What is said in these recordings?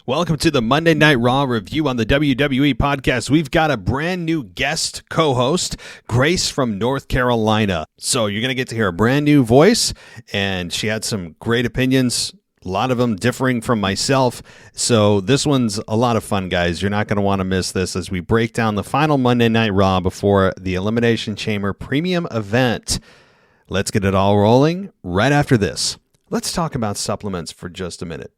Welcome to the Monday Night Raw review on the WWE podcast. We've got a brand new guest co-host, Grace from North Carolina. So you're going to get to hear a brand new voice, and she had some great opinions, a lot of them differing from myself. So this one's a lot of fun, guys. You're not going to want to miss this as we break down the final Monday Night Raw before the Elimination Chamber premium event. Let's get it all rolling right after this. Let's talk about supplements for just a minute.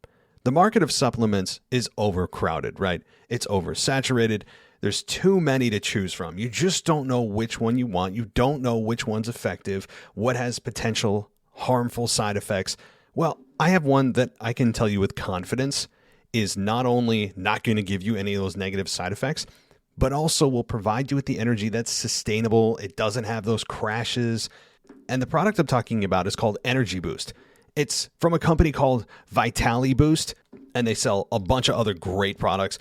The market of supplements is overcrowded, right? It's oversaturated. There's too many to choose from. You just don't know which one you want. You don't know which one's effective, what has potential harmful side effects. Well, I have one that I can tell you with confidence is not only not going to give you any of those negative side effects, but also will provide you with the energy that's sustainable. It doesn't have those crashes. And the product I'm talking about is called Energy Boost. It's from a company called Vitali Boost, and they sell a bunch of other great products.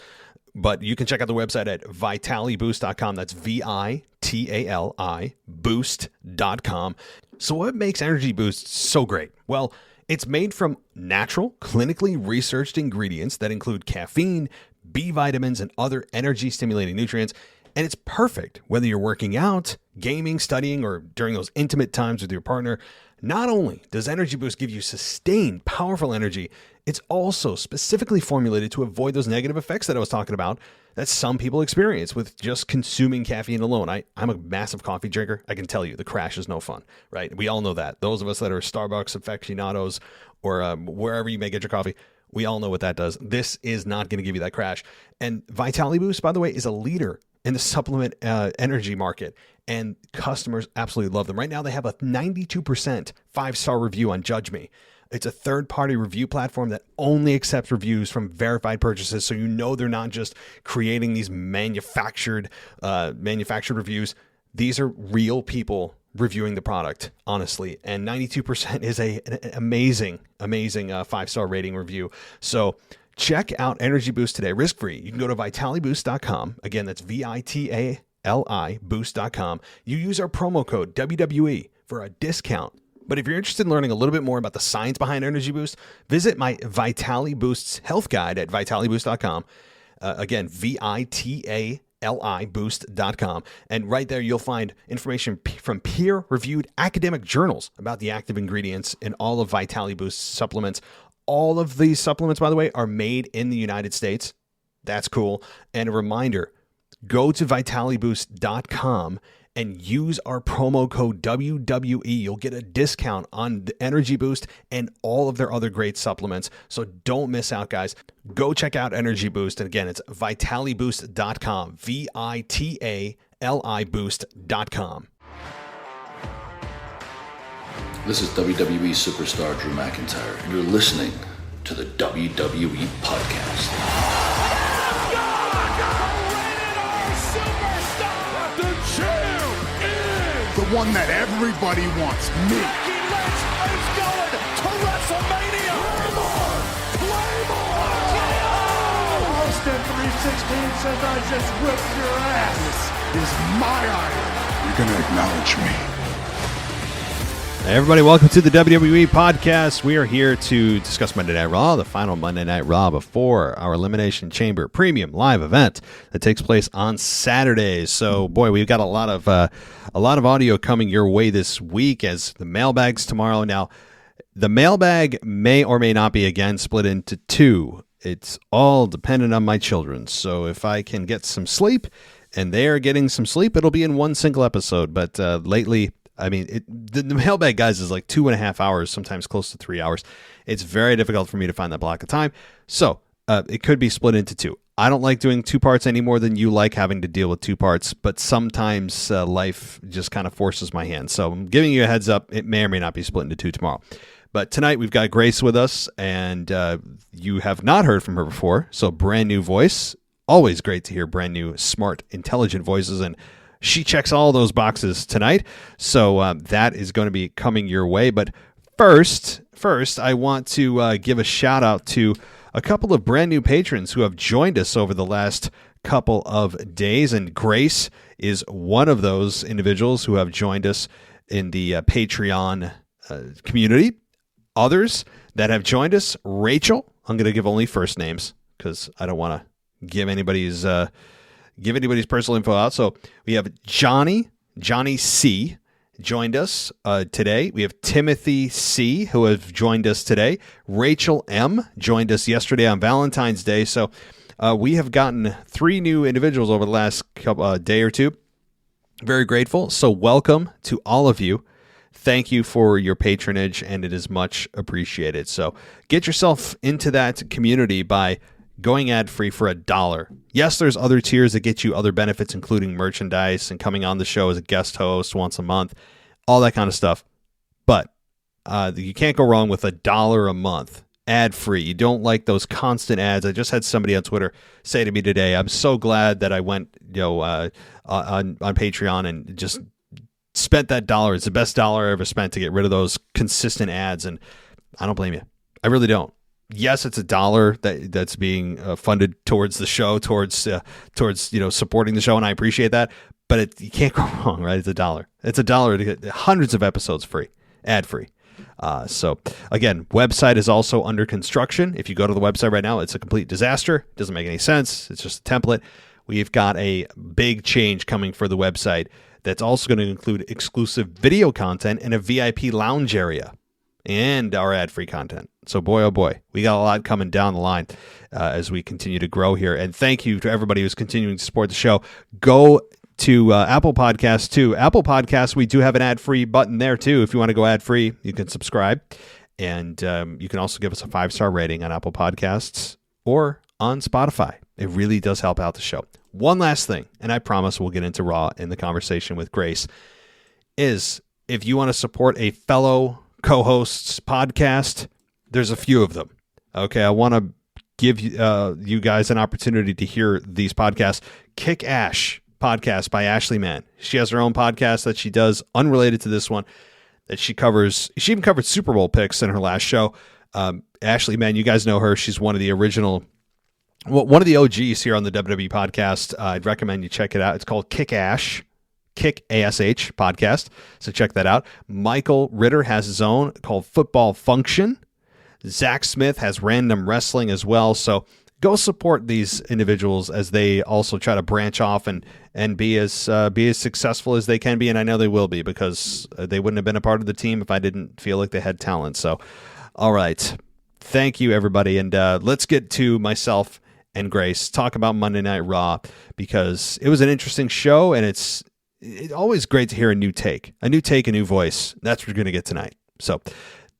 But you can check out the website at vitaliboost.com. That's VITALI boost.com. So what makes Energy Boost so great? Well, it's made from natural, clinically researched ingredients that include caffeine, B vitamins, and other energy-stimulating nutrients. And it's perfect whether you're working out, gaming, studying, or during those intimate times with your partner. Not only does Energy Boost give you sustained, powerful energy, it's also specifically formulated to avoid those negative effects that I was talking about that some people experience with just consuming caffeine alone. I'm a massive coffee drinker. I can tell you the crash is no fun, right? We all know that. Those of us that are Starbucks aficionados or wherever you may get your coffee, we all know what that does. This is not going to give you that crash. And Vitali Boost, by the way, is a leader in the supplement energy market, and customers absolutely love them. Right now, they have a 92% 5-star review on Judge Me. It's a third-party review platform that only accepts reviews from verified purchases, so you know they're not just creating these manufactured reviews. These are real people reviewing the product, honestly, and 92% is an amazing 5-star rating review. So check out Energy Boost today, risk-free. You can go to vitaliboost.com. Again, that's VITALI boost.com. You use our promo code WWE for a discount. But if you're interested in learning a little bit more about the science behind Energy Boost, visit my Vitali Boost's health guide at vitaliboost.com. Again, VITALI boost.com. And right there, you'll find information from peer-reviewed academic journals about the active ingredients in all of Vitali Boost's supplements. All of these supplements, by the way, are made in the United States. That's cool. And a reminder, go to vitaliboost.com and use our promo code WWE. You'll get a discount on the Energy Boost and all of their other great supplements. So don't miss out, guys. Go check out Energy Boost. And again, it's vitaliboost.com, VITALI boost.com. This is WWE superstar Drew McIntyre, and you're listening to the WWE Podcast. The champ is the one that everybody wants, me. Becky Lynch is going to WrestleMania. Claymore! Austin 316 says I just whipped your ass. This is my iron. You're going to acknowledge me. Hey everybody, welcome to the WWE podcast. We are here to discuss Monday Night Raw, the final Monday Night Raw before our Elimination Chamber premium live event that takes place on Saturdays. So, boy, we've got a lot of audio coming your way this week as the mailbag's tomorrow. Now, the mailbag may or may not be again split into two. It's all dependent on my children. So, if I can get some sleep and they are getting some sleep, it'll be in one single episode. But lately, I mean, the mailbag, guys, is like 2.5 hours, sometimes close to 3 hours. It's very difficult for me to find that block of time. So it could be split into two. I don't like doing two parts any more than you like having to deal with two parts, but sometimes life just kind of forces my hand. So I'm giving you a heads up. It may or may not be split into two tomorrow. But tonight we've got Grace with us, and you have not heard from her before. So brand new voice. Always great to hear brand new, smart, intelligent voices, and she checks all those boxes tonight, so that is going to be coming your way. But first, I want to give a shout out to a couple of brand new patrons who have joined us over the last couple of days, and Grace is one of those individuals who have joined us in the Patreon community. Others that have joined us, Rachel, I'm going to give only first names, because I don't want to give anybody's personal info out. So we have Johnny C. joined us today. We have Timothy C., who have joined us today. Rachel M. joined us yesterday on Valentine's Day. So we have gotten 3 new individuals over the last day or two. Very grateful. So welcome to all of you. Thank you for your patronage, and it is much appreciated. So get yourself into that community by going ad-free for $1. Yes, there's other tiers that get you other benefits, including merchandise and coming on the show as a guest host once a month, all that kind of stuff. But you can't go wrong with $1 a month, ad-free. You don't like those constant ads. I just had somebody on Twitter say to me today, I'm so glad that I went on Patreon and just spent that $1. It's the best dollar I ever spent to get rid of those consistent ads, and I don't blame you. I really don't. Yes, it's $1 that's being funded towards the show, towards supporting the show, and I appreciate that. But you can't go wrong, right? It's $1. It's $1 to get hundreds of episodes free, ad free. So again, website is also under construction. If you go to the website right now, it's a complete disaster. It doesn't make any sense. It's just a template. We've got a big change coming for the website that's also going to include exclusive video content and a VIP lounge area and our ad-free content. So boy, oh boy, we got a lot coming down the line as we continue to grow here. And thank you to everybody who's continuing to support the show. Go to Apple Podcasts too. Apple Podcasts, we do have an ad-free button there too. If you want to go ad-free, you can subscribe. And you can also give us a 5-star rating on Apple Podcasts or on Spotify. It really does help out the show. One last thing, and I promise we'll get into Raw in the conversation with Grace, is if you want to support a fellow co-host's podcast, there's a few of them. Okay, I want to give you guys an opportunity to hear these podcasts. Kick Ash podcast by Ashley Mann. She has her own podcast that she does unrelated to this one that she covers. She even covered Super Bowl picks in her last show. Ashley Mann, you guys know her. She's one of the OGs here on the WWE podcast. I'd recommend you check it out. It's called Kick Ash podcast. So check that out. Michael Ritter has his own called Football Function. Zach Smith has Random Wrestling as well. So go support these individuals as they also try to branch off and be as successful as they can be. And I know they will be, because they wouldn't have been a part of the team if I didn't feel like they had talent. So, all right. Thank you, everybody. And let's get to myself and Grace talk about Monday Night Raw, because it was an interesting show, and it's always great to hear a new take, a new voice. That's what we're going to get tonight. So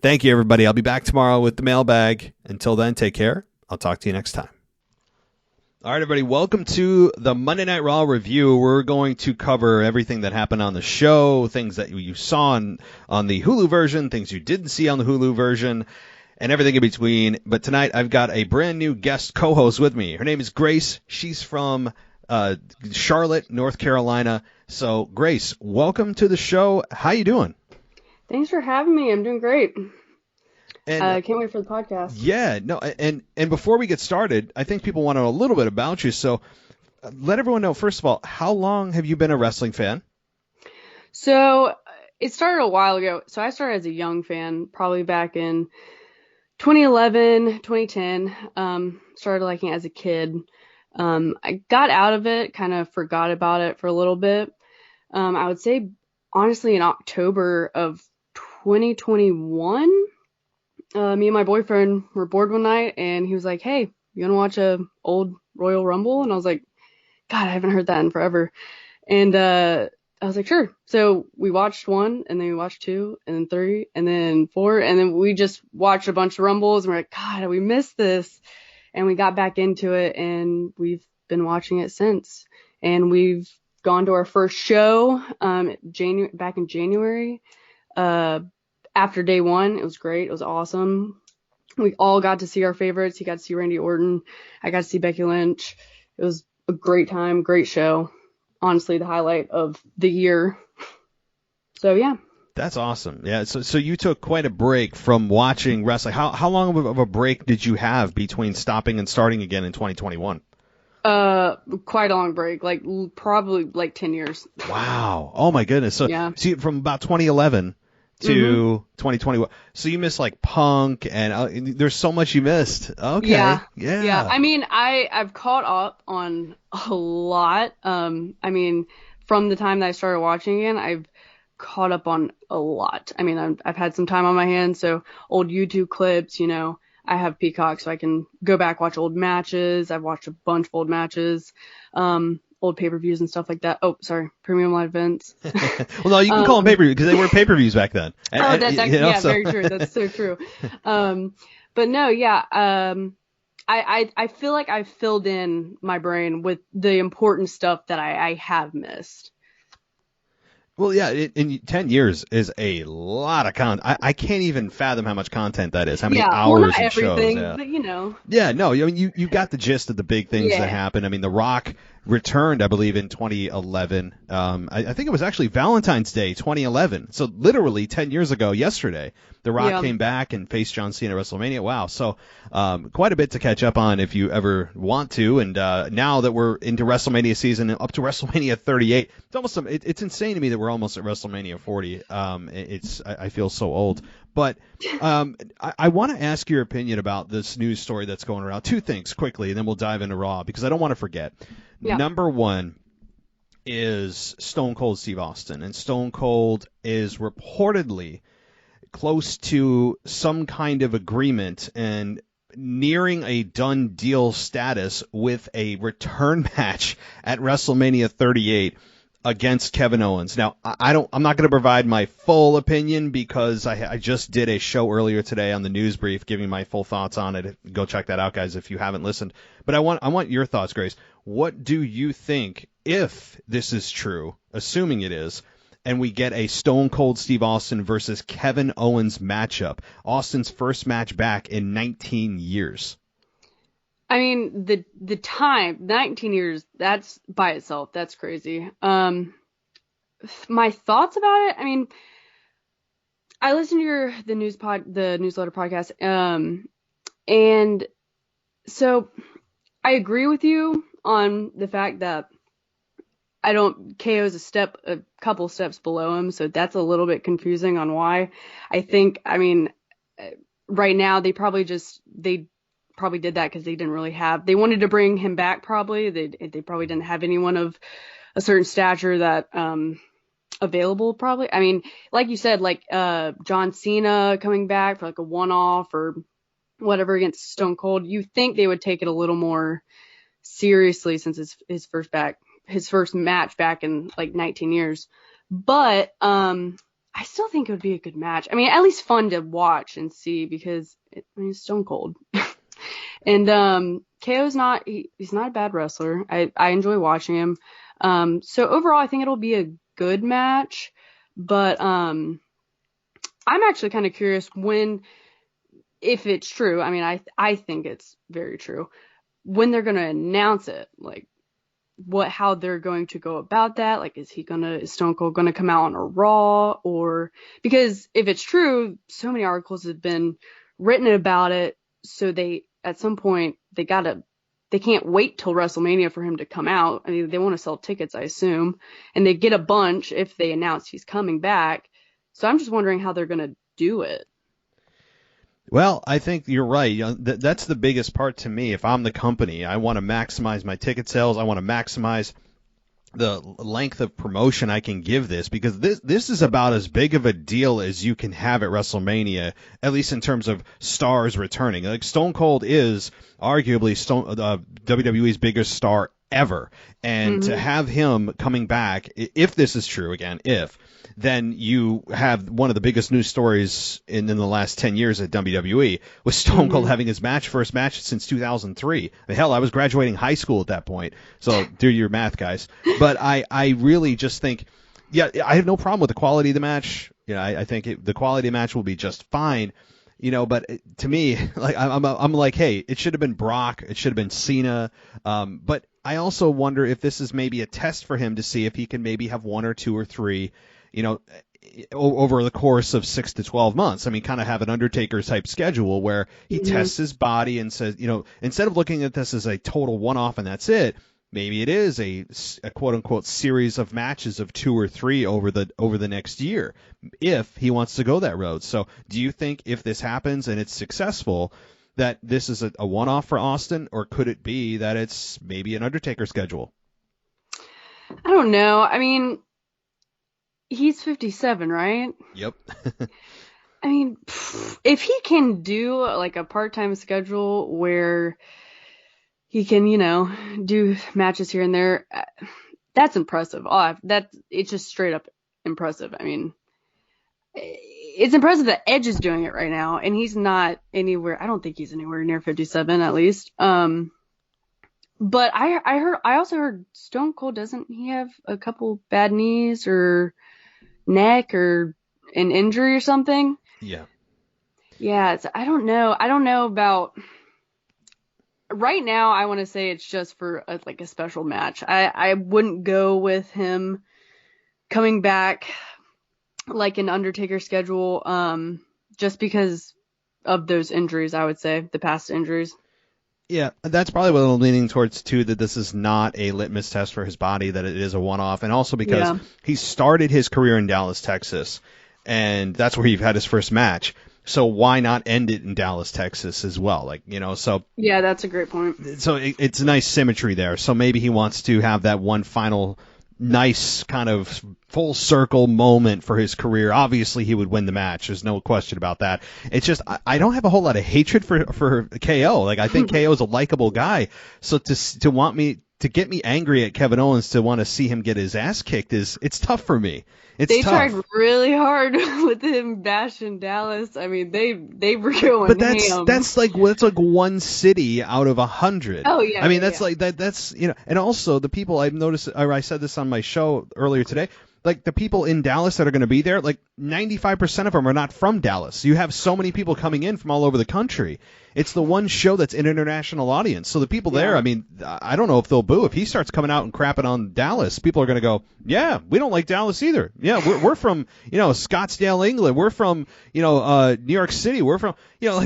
thank you, everybody. I'll be back tomorrow with the mailbag. Until then, take care. I'll talk to you next time. All right, everybody. Welcome to the Monday Night Raw review. We're going to cover everything that happened on the show, things that you saw on the Hulu version, things you didn't see on the Hulu version, and everything in between. But tonight I've got a brand new guest co-host with me. Her name is Grace. She's from Charlotte, North Carolina. So Grace, welcome to the show. How you doing? Thanks for having me. I'm doing great. And I can't wait for the podcast. Yeah, no, and before we get started, I think people want to know a little bit about you. So let everyone know, first of all, how long have you been a wrestling fan? So it started a while ago. So I started as a young fan, probably back in 2011, 2010. Started liking it as a kid. I got out of it, kind of forgot about it for a little bit. I would say, honestly, in October of 2021, me and my boyfriend were bored one night, and he was like, "Hey, you want to watch a old Royal Rumble?" And I was like, "God, I haven't heard that in forever." And I was like, "Sure." So we watched 1, and then we watched 2, and then 3, and then 4, and then we just watched a bunch of Rumbles, and we're like, "God, we missed this." And we got back into it, and we've been watching it since. And we've gone to our first show back in January. After day 1, it was great. It was awesome. We all got to see our favorites. You got to see Randy Orton. I got to see Becky Lynch. It was a great time, great show. Honestly, the highlight of the year. So, yeah. That's awesome. Yeah. So you took quite a break from watching wrestling. How long of a break did you have between stopping and starting again in 2021? Quite a long break, probably 10 years. Wow. Oh my goodness. So yeah. See, from about 2011 to 2021. So you missed like Punk, and there's so much you missed. Okay. Yeah. I mean, I've caught up on a lot. I mean, from the time that I started watching again, I've caught up on a lot. I mean, I've had some time on my hands, so old YouTube clips, I have Peacock, so I can go back, watch old matches. I've watched a bunch of old matches, old pay-per-views and stuff like that. Oh, sorry, premium live events. Well, no, you can call them pay-per-view because they were pay-per-views back then. Very true. That's so true. But no, yeah. I feel like I filled in my brain with the important stuff that I have missed. Well, yeah, in 10 years is a lot of content. I can't even fathom how much content that is, how many hours not of shows. But Yeah, no, I mean, you got the gist of the big things that happened. I mean, The Rock returned, I believe, in 2011. I think it was actually Valentine's Day 2011. So literally 10 years ago yesterday, The Rock came back and faced John Cena at WrestleMania. Wow. So quite a bit to catch up on if you ever want to. And now that we're into WrestleMania season and up to WrestleMania 38, it's insane to me that we're almost at WrestleMania 40. I feel so old. But I want to ask your opinion about this news story that's going around. Two things quickly, and then we'll dive into Raw because I don't want to forget. Yeah. Number one is Stone Cold Steve Austin. And Stone Cold is reportedly close to some kind of agreement and nearing a done deal status with a return match at WrestleMania 38 against Kevin Owens. Now, I'm not going to provide my full opinion because I just did a show earlier today on the news brief giving my full thoughts on it. Go check that out, guys, if you haven't listened. But I want your thoughts, Grace. What do you think, if this is true, assuming it is, and we get a Stone Cold Steve Austin versus Kevin Owens matchup, Austin's first match back in 19 years? I mean, the time, 19 years, that's by itself, that's crazy. My thoughts about it, I mean, I listened to the newsletter podcast, and so I agree with you on the fact that KO's a couple steps below him, so that's a little bit confusing on why. I think, I mean, right now they probably did that because they wanted to bring him back probably. They probably didn't have anyone of a certain stature that available probably. I mean, like you said, like John Cena coming back for like a one-off or whatever against Stone Cold, you think they would take it a little more seriously since his first match back in like 19 years. But I still think it would be a good match. I mean, at least fun to watch and see because it's Stone Cold. And KO's he's not a bad wrestler. I enjoy watching him. So overall, I think it'll be a good match. But I'm actually kind of curious if it's true. I mean, I think it's very true. When they're going to announce it, like how they're going to go about that. Like, is Stone Cold going to come out on a Raw? Or because if it's true, so many articles have been written about it. So at some point they can't wait till WrestleMania for him to come out. I mean, they want to sell tickets, I assume, and they get a bunch if they announce he's coming back. So I'm just wondering how they're going to do it. Well, I think you're right. That's the biggest part to me. If I'm the company, I want to maximize my ticket sales. I want to maximize the length of promotion I can give this, because this is about as big of a deal as you can have at WrestleMania, at least in terms of stars returning. Like, Stone Cold is arguably WWE's biggest star ever, and to have him coming back, if this is true, again, then you have one of the biggest news stories in the last 10 years at WWE, with Stone Cold having his first match since 2003. I mean, hell, I was graduating high school at that point, so do your math, guys. But I really just think, yeah, I have no problem with the quality of the match. I think the quality of the match will be just fine. But to me, like, I'm like, hey, it should have been Brock, it should have been Cena, but I also wonder if this is maybe a test for him to see if he can maybe have one or two or three, over the course of 6 to 12 months. I mean, kind of have an Undertaker type schedule where he tests his body and says, instead of looking at this as a total one-off and that's it, maybe it is a quote unquote series of matches of 2 or 3 over the next year, if he wants to go that road. So do you think if this happens and it's successful, that this is a one-off for Austin, or could it be that it's maybe an Undertaker schedule? I don't know. I mean, he's 57, right? Yep. I mean, if he can do like a part-time schedule where he can, do matches here and there, that's impressive. It's just straight up impressive. I mean, it's impressive that Edge is doing it right now, and he's not anywhere. I don't think he's anywhere near 57, at least. But I also heard Stone Cold, doesn't he have a couple bad knees or neck or an injury or something? Yeah. Yeah. I don't know. I don't know about right now. I want to say it's just for a special match. I wouldn't go with him coming back like an Undertaker schedule, just because of those injuries. I would say the past injuries. Yeah, that's probably what I'm leaning towards, too, that this is not a litmus test for his body, that it is a one-off, and also because he started his career in Dallas, Texas, and that's where he had his first match. So why not end it in Dallas, Texas as well? So... Yeah, that's a great point. So it's a nice symmetry there. So maybe he wants to have that one final nice kind of full circle moment for his career. Obviously, he would win the match. There's no question about that. It's just I don't have a whole lot of hatred for KO. Like, I think KO is a likable guy. So to get me angry at Kevin Owens, to want to see him get his ass kicked, it's tough for me. They tried really hard with him bashing Dallas. I mean, they were going. But that's like one city out of 100. Oh yeah. I mean, that's like that. That's and also the people I've noticed. I said this on my show earlier today. Like, the people in Dallas that are going to be there, like 95% of them are not from Dallas. You have so many people coming in from all over the country. It's the one show that's an international audience. So the people there, I mean, I don't know if they'll boo. If he starts coming out and crapping on Dallas, people are going to go, yeah, we don't like Dallas either. Yeah, we're from, Scottsdale, England. We're from, New York City. We're from,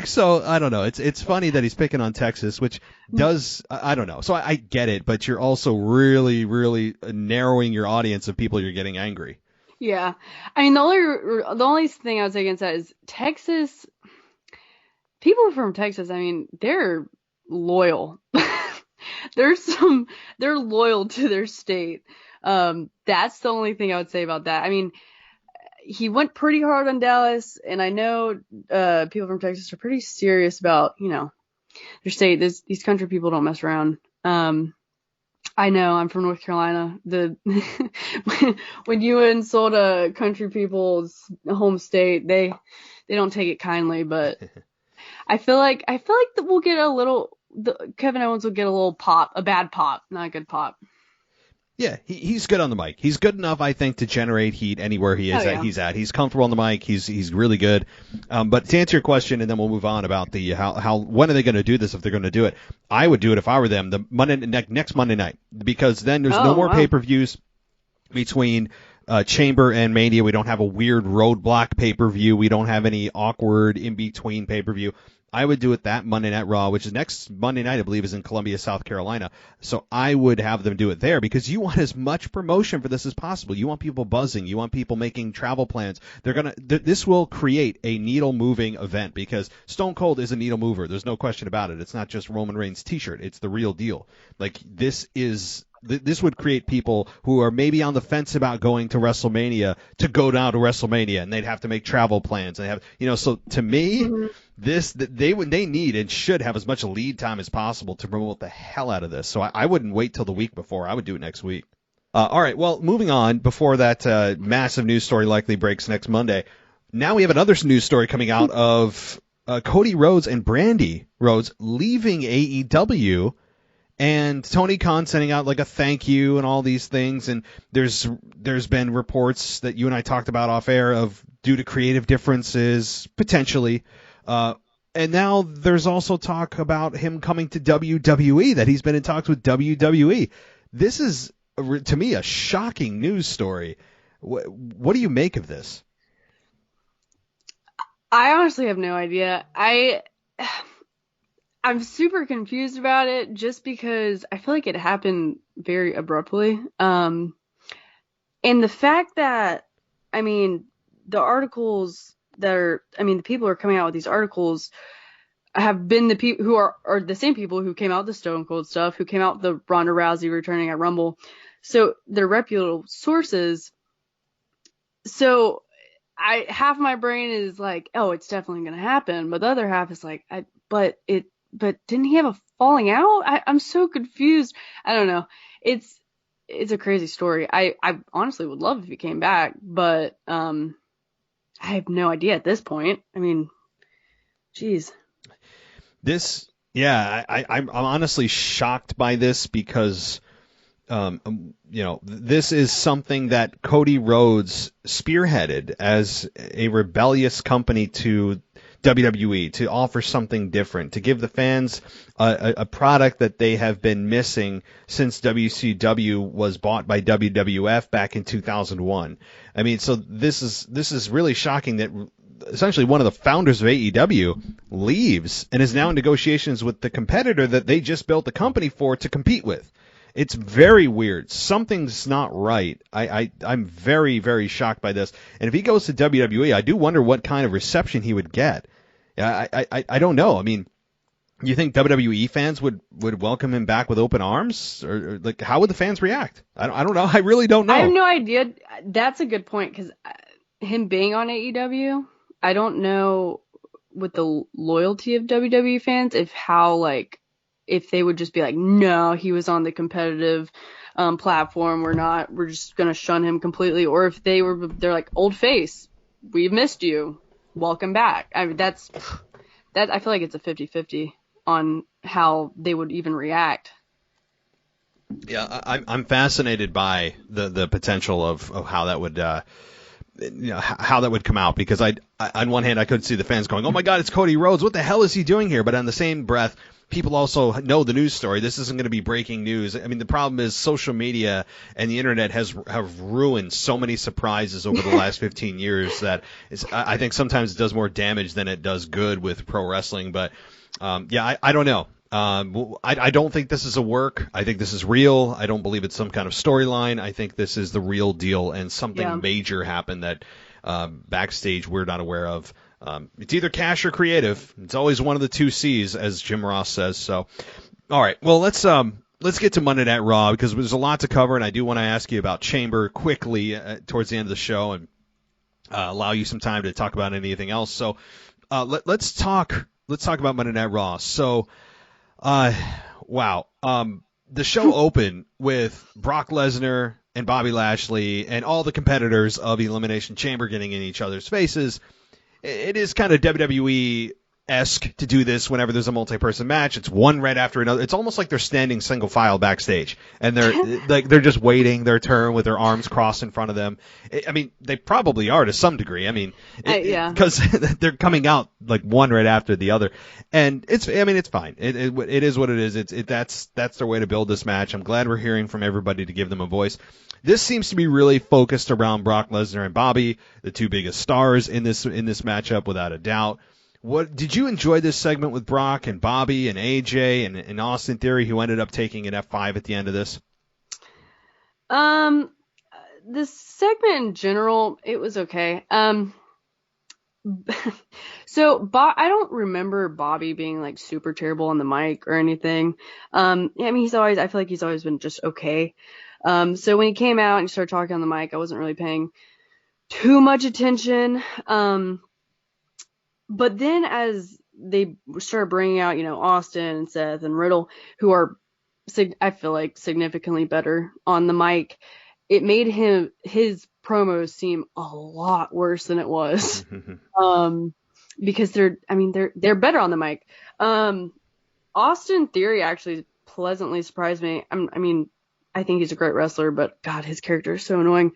so I don't know. It's funny that he's picking on Texas, which does, I don't know. So I get it, but you're also really, really narrowing your audience of people you're getting angry. Yeah. I mean, the only thing I would say against that is Texas. People from Texas, I mean, they're loyal. They're loyal to their state. That's the only thing I would say about that. I mean, he went pretty hard on Dallas, and I know people from Texas are pretty serious about, their state. These country people don't mess around. I know, I'm from North Carolina. When you insult a country people's home state, they don't take it kindly, but I feel like that we'll get Kevin Owens will get a little pop, a bad pop, not a good pop. Yeah, he's good on the mic. He's good enough, I think, to generate heat anywhere he is. He's at. He's comfortable on the mic. He's really good. But to answer your question, and then we'll move on about the how when are they going to do this, if they're going to do it? I would do it if I were them. The next Monday night, because then there's no more pay-per-views between Chamber and Mania. We don't have a weird roadblock pay-per-view. We don't have any awkward in-between pay-per-view. I would do it that Monday Night Raw, which is next Monday night, I believe, is in Columbia, South Carolina. So I would have them do it there, because you want as much promotion for this as possible. You want people buzzing. You want people making travel plans. This will create a needle-moving event, because Stone Cold is a needle mover. There's no question about it. It's not just Roman Reigns' T-shirt. It's the real deal. Like, this would create people who are maybe on the fence about going to WrestleMania to go down to WrestleMania, and they'd have to make travel plans. And so to me, they need and should have as much lead time as possible to promote the hell out of this. So I wouldn't wait till the week before. I would do it next week. All right. Well, moving on, before that massive news story likely breaks next Monday, now we have another news story coming out of Cody Rhodes and Brandi Rhodes leaving AEW. And Tony Khan sending out like a thank you and all these things. And there's been reports that you and I talked about off air of due to creative differences, potentially. And now there's also talk about him coming to WWE, that he's been in talks with WWE. This is, to me, a shocking news story. What do you make of this? I honestly have no idea. I'm super confused about it just because I feel like it happened very abruptly. And the fact that, I mean, the articles that are, I mean, the people who are coming out with these articles have been the people who are the same people who came out with the Stone Cold stuff, who came out with the Ronda Rousey returning at Rumble. So they're reputable sources. So half my brain is like, oh, it's definitely going to happen. But the other half is like, but didn't he have a falling out? I'm so confused. I don't know. It's a crazy story. I honestly would love if he came back, but I have no idea at this point. I mean, geez. I'm honestly shocked by this because, this is something that Cody Rhodes spearheaded as a rebellious company to WWE, to offer something different, to give the fans a product that they have been missing since WCW was bought by WWF back in 2001. I mean, so this is really shocking that essentially one of the founders of AEW leaves and is now in negotiations with the competitor that they just built the company for to compete with. It's very weird. Something's not right. I'm very, very shocked by this. And if he goes to WWE, I do wonder what kind of reception he would get. I don't know. I mean, you think WWE fans would welcome him back with open arms? Or like, how would the fans react? I don't know. I really don't know. I have no idea. That's a good point, because him being on AEW, I don't know with the loyalty of WWE fans if they would just be like, no, he was on the competitive platform, we're just gonna shun him completely, or if they're like, old face, we've missed you, welcome back. I mean, that I feel like it's a 50-50 on how they would even react. Yeah, I'm fascinated by the potential of how that would how that would come out, because on one hand I could see the fans going, oh my God, it's Cody Rhodes, what the hell is he doing here? But on the same breath, people also know the news story. This isn't going to be breaking news. I mean, the problem is social media and the internet have ruined so many surprises over the last 15 years that I think sometimes it does more damage than it does good with pro wrestling. But I don't know. I don't think this is a work. I think this is real. I don't believe it's some kind of storyline. I think this is the real deal, and something major happened that backstage we're not aware of. It's either cash or creative. It's always one of the two C's, as Jim Ross says. So, all right. Well, let's get to Monday Night Raw, because there's a lot to cover, and I do want to ask you about Chamber quickly towards the end of the show, and allow you some time to talk about anything else. So, let's talk about Monday Night Raw. So, wow. The show opened with Brock Lesnar and Bobby Lashley and all the competitors of Elimination Chamber getting in each other's faces. It is kind of WWE-esque to do this whenever there's a multi-person match. It's one right after another. It's almost like they're standing single file backstage, and they're just waiting their turn with their arms crossed in front of them. I mean, they probably are to some degree. I mean, because they're coming out like one right after the other, and it's fine. It is what it is. That's their way to build this match. I'm glad we're hearing from everybody to give them a voice. This seems to be really focused around Brock Lesnar and Bobby, the two biggest stars in this matchup, without a doubt. What did you enjoy this segment with Brock and Bobby and AJ and Austin Theory, who ended up taking an F5 at the end of this? This segment in general, it was okay. So I don't remember Bobby being like super terrible on the mic or anything. I mean, I feel like he's always been just okay. So when he came out and started talking on the mic, I wasn't really paying too much attention. But then as they started bringing out, Austin and Seth and Riddle, who are, I feel like, significantly better on the mic, it made his promos seem a lot worse than it was. Because they're better on the mic. Austin Theory actually pleasantly surprised me. I think he's a great wrestler, but God, his character is so annoying.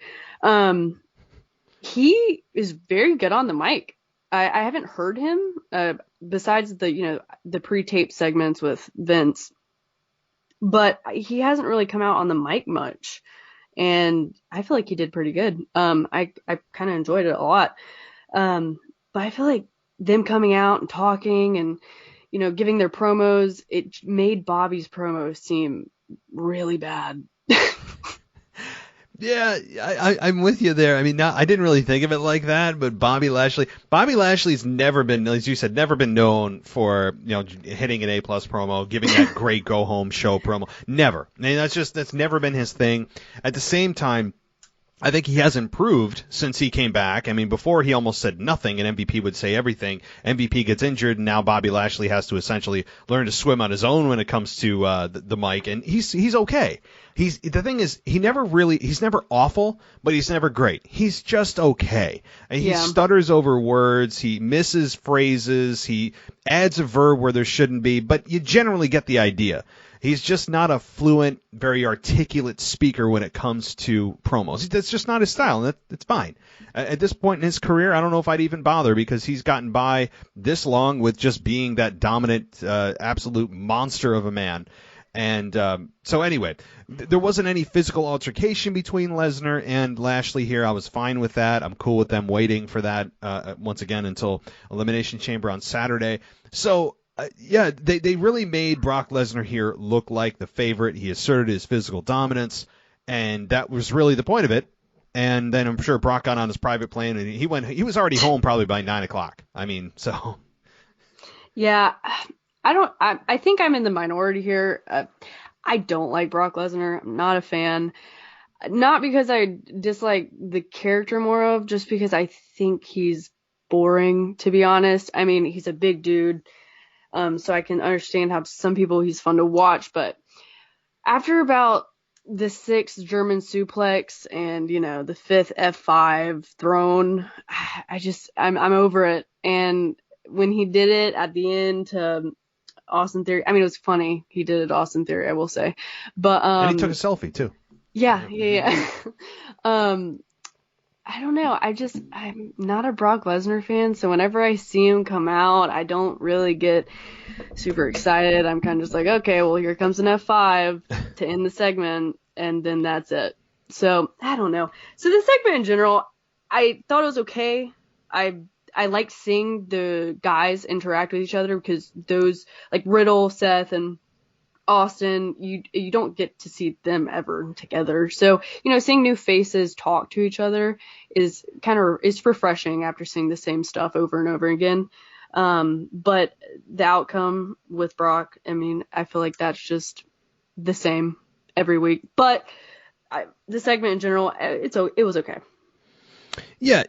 He is very good on the mic. I haven't heard him besides the pre-tape segments with Vince, but he hasn't really come out on the mic much, and I feel like he did pretty good. I kind of enjoyed it a lot, but I feel like them coming out and talking and giving their promos, it made Bobby's promos seem really bad. Yeah, I'm with you there. I mean, I didn't really think of it like that, but Bobby Lashley's never been, as you said, never been known for, hitting an A+ promo, giving that great go home show promo. Never. I mean, that's never been his thing. At the same time, I think he has improved since he came back. I mean, before he almost said nothing, and MVP would say everything. MVP gets injured, and now Bobby Lashley has to essentially learn to swim on his own when it comes to the mic, and he's okay. The thing is, he's never awful, but he's never great. He's just okay. And he stutters over words, he misses phrases, he adds a verb where there shouldn't be, but you generally get the idea. He's just not a fluent, very articulate speaker when it comes to promos. That's just not his style, and that's fine. At this point in his career, I don't know if I'd even bother, because he's gotten by this long with just being that dominant, absolute monster of a man. And so anyway, there wasn't any physical altercation between Lesnar and Lashley here. I was fine with that. I'm cool with them waiting for that, once again, until Elimination Chamber on Saturday. So... they really made Brock Lesnar here look like the favorite. He asserted his physical dominance, and that was really the point of it. And then I'm sure Brock got on his private plane, and he was already home probably by 9:00. I mean, so. Yeah, I think I'm in the minority here. I don't like Brock Lesnar. I'm not a fan. Not because I dislike the character more of, just because I think he's boring, to be honest. I mean, he's a big dude. So I can understand how some people he's fun to watch, but after about the 6th German suplex and, the 5th F5 thrown, I'm over it. And when he did it at the end to Austin Theory, I mean, it was funny. He did it to Austin Theory, I will say, but, and he took a selfie too. Yeah. I don't know. I'm not a Brock Lesnar fan, so whenever I see him come out, I don't really get super excited. I'm kind of just like, okay, well, here comes an F5 to end the segment, and then that's it. So, I don't know. So the segment in general, I thought it was okay. I like seeing the guys interact with each other, because those, like Riddle, Seth, and Austin, you don't get to see them ever together. So, seeing new faces talk to each other is refreshing after seeing the same stuff over and over again. But the outcome with Brock, I mean, I feel like that's just the same every week. But the segment in general, it was okay. Yeah,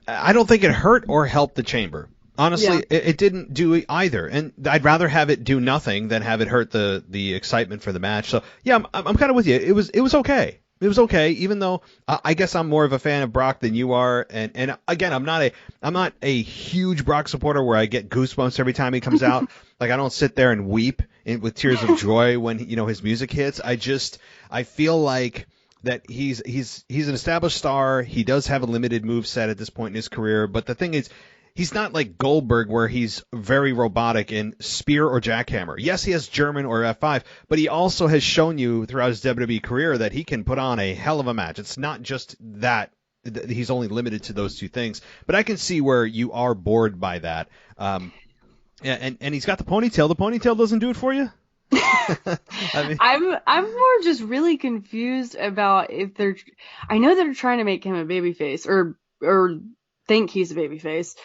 I don't think it hurt or helped the chamber. Honestly, it didn't do either, and I'd rather have it do nothing than have it hurt the excitement for the match. So yeah, I'm kind of with you. It was okay. It was okay, even though I guess I'm more of a fan of Brock than you are. And again, I'm not a huge Brock supporter where I get goosebumps every time he comes out. Like, I don't sit there and weep with tears of joy when his music hits. I feel like that he's an established star. He does have a limited moveset at this point in his career, but the thing is, he's not like Goldberg, where he's very robotic in spear or jackhammer. Yes, he has German or F5, but he also has shown you throughout his WWE career that he can put on a hell of a match. It's not just that he's only limited to those two things. But I can see where you are bored by that. And he's got the ponytail. The ponytail doesn't do it for you? I'm more just really confused about if I know they're trying to make him a babyface or think he's a babyface.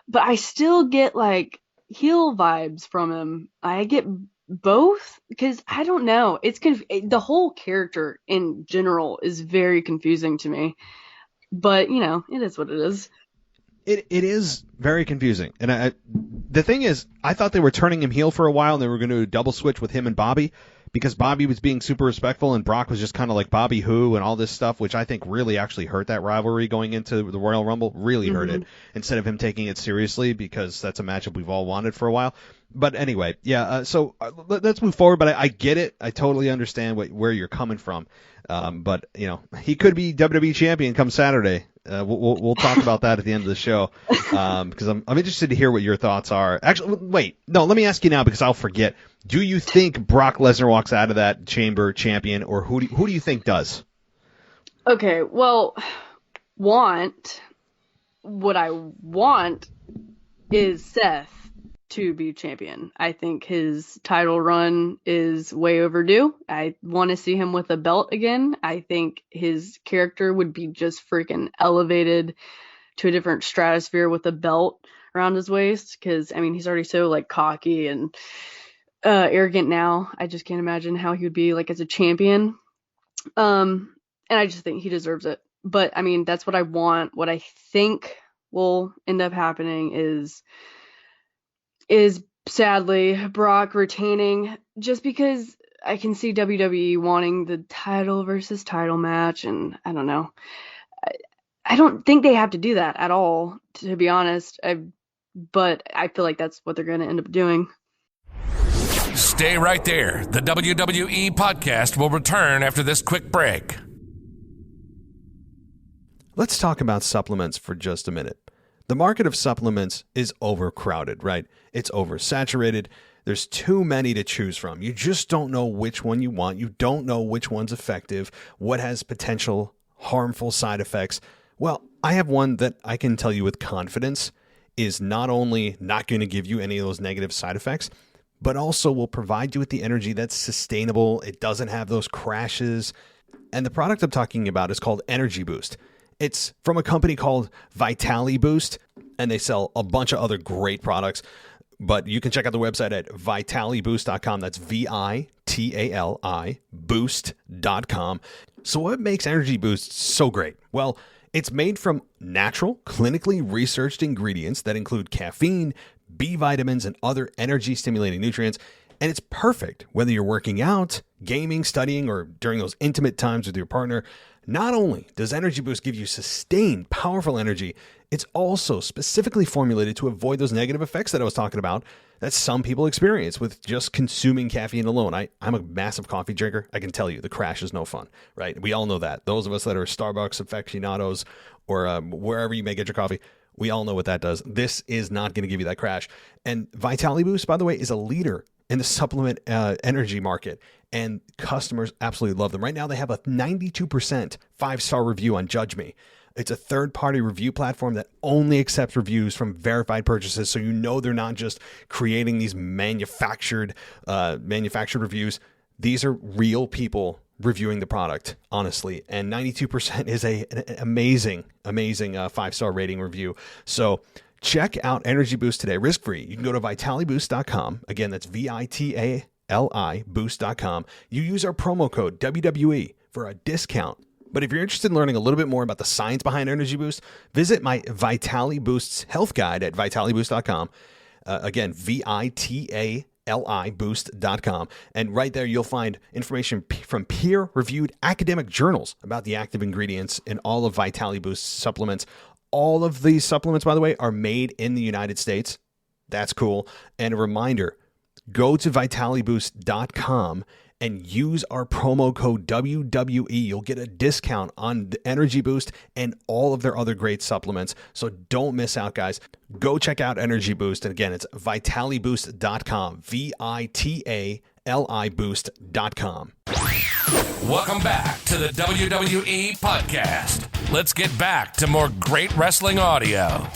But I still get like heel vibes from him. I get both, because I don't know. The whole character in general is very confusing to me. But it is what it is. It is very confusing. And the thing is, I thought they were turning him heel for a while, and they were going to double switch with him and Bobby, because Bobby was being super respectful and Brock was just kind of like Bobby who and all this stuff, which I think really actually hurt that rivalry going into the Royal Rumble. Really hurt it, instead of him taking it seriously, because that's a matchup we've all wanted for a while. But anyway, so let's move forward. But I get it. I totally understand where you're coming from. But he could be WWE champion come Saturday. We'll talk about that at the end of the show, because I'm interested to hear what your thoughts are. Actually, wait, no, let me ask you now, because I'll forget. Do you think Brock Lesnar walks out of that chamber champion, or who do you think does? Okay, well, what I want is Seth to be champion. I think his title run is way overdue. I want to see him with a belt again. I think his character would be just freaking elevated to a different stratosphere with a belt around his waist, because I mean he's already so like cocky and arrogant now. I just can't imagine how he would be like as a champion. And I just think he deserves it. But I mean, that's what I want. What I think will end up happening is sadly Brock retaining, just because I can see WWE wanting the title versus title match, and I don't know. I don't think they have to do that at all, to be honest. But I feel like that's what they're going to end up doing. Stay right there. The WWE podcast will return after this quick break. Let's talk about supplements for just a minute. The market of supplements is overcrowded, right? It's oversaturated. There's too many to choose from. You just don't know which one you want. You don't know which one's effective, what has potential harmful side effects. Well, I have one that I can tell you with confidence is not only not going to give you any of those negative side effects, but also will provide you with the energy that's sustainable. It doesn't have those crashes. And the product I'm talking about is called Energy Boost. It's from a company called Vitali Boost, and they sell a bunch of other great products. But you can check out the website at vitaliboost.com. That's VITALI boost.com. So what makes Energy Boost so great? Well, it's made from natural, clinically researched ingredients that include caffeine, B vitamins, and other energy-stimulating nutrients. And it's perfect whether you're working out, gaming, studying, or during those intimate times with your partner. Not only does Energy Boost give you sustained, powerful energy, it's also specifically formulated to avoid those negative effects that I was talking about that some people experience with just consuming caffeine alone. I'm a massive coffee drinker. I can tell you the crash is no fun, right? We all know that. Those of us that are Starbucks aficionados or wherever you may get your coffee, we all know what that does. This is not going to give you that crash. And Vitali Boost, by the way, is a leader in the supplement energy market, and customers absolutely love them. Right now, they have a 92% 5-star review on Judge Me. It's a third-party review platform that only accepts reviews from verified purchases, so you know they're not just creating these manufactured reviews. These are real people reviewing the product, honestly, and 92% is an amazing 5-star rating review. So check out Energy Boost today, risk-free. You can go to vitaliboost.com. Again, that's VITALI boost.com. You use our promo code WWE for a discount. But if you're interested in learning a little bit more about the science behind Energy Boost, visit my Vitali Boost's health guide at vitaliboost.com. Again, VITALI boost.com. And right there, you'll find information from peer-reviewed academic journals about the active ingredients in all of Vitali Boost's supplements. All of these supplements, by the way, are made in the United States. That's cool. And a reminder, go to vitaliboost.com and use our promo code WWE. You'll get a discount on the Energy Boost and all of their other great supplements. So don't miss out, guys. Go check out Energy Boost. And again, it's vitaliboost.com, VITALI boost.com. Welcome back to the WWE podcast. Let's get back to more great wrestling audio.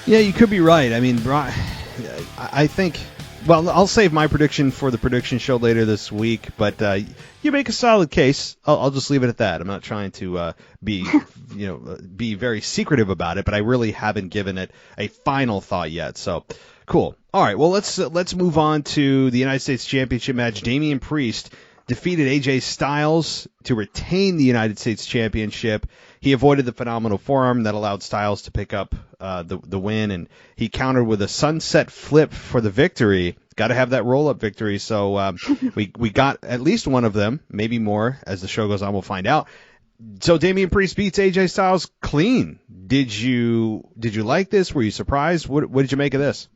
Yeah, you could be right. I mean, I think, well, I'll save my prediction for the prediction show later this week, but you make a solid case. I'll just leave it at that. I'm not trying to be very secretive about it, but I really haven't given it a final thought yet. So, cool. All right, well, let's move on to the United States Championship match. Damian Priest defeated AJ Styles to retain the United States Championship. He avoided the phenomenal forearm that allowed Styles to pick up the win, and he countered with a sunset flip for the victory. Got to have that roll-up victory, so we got at least one of them, maybe more. As the show goes on, we'll find out. So Damian Priest beats AJ Styles clean. Did you like this? Were you surprised? What did you make of this?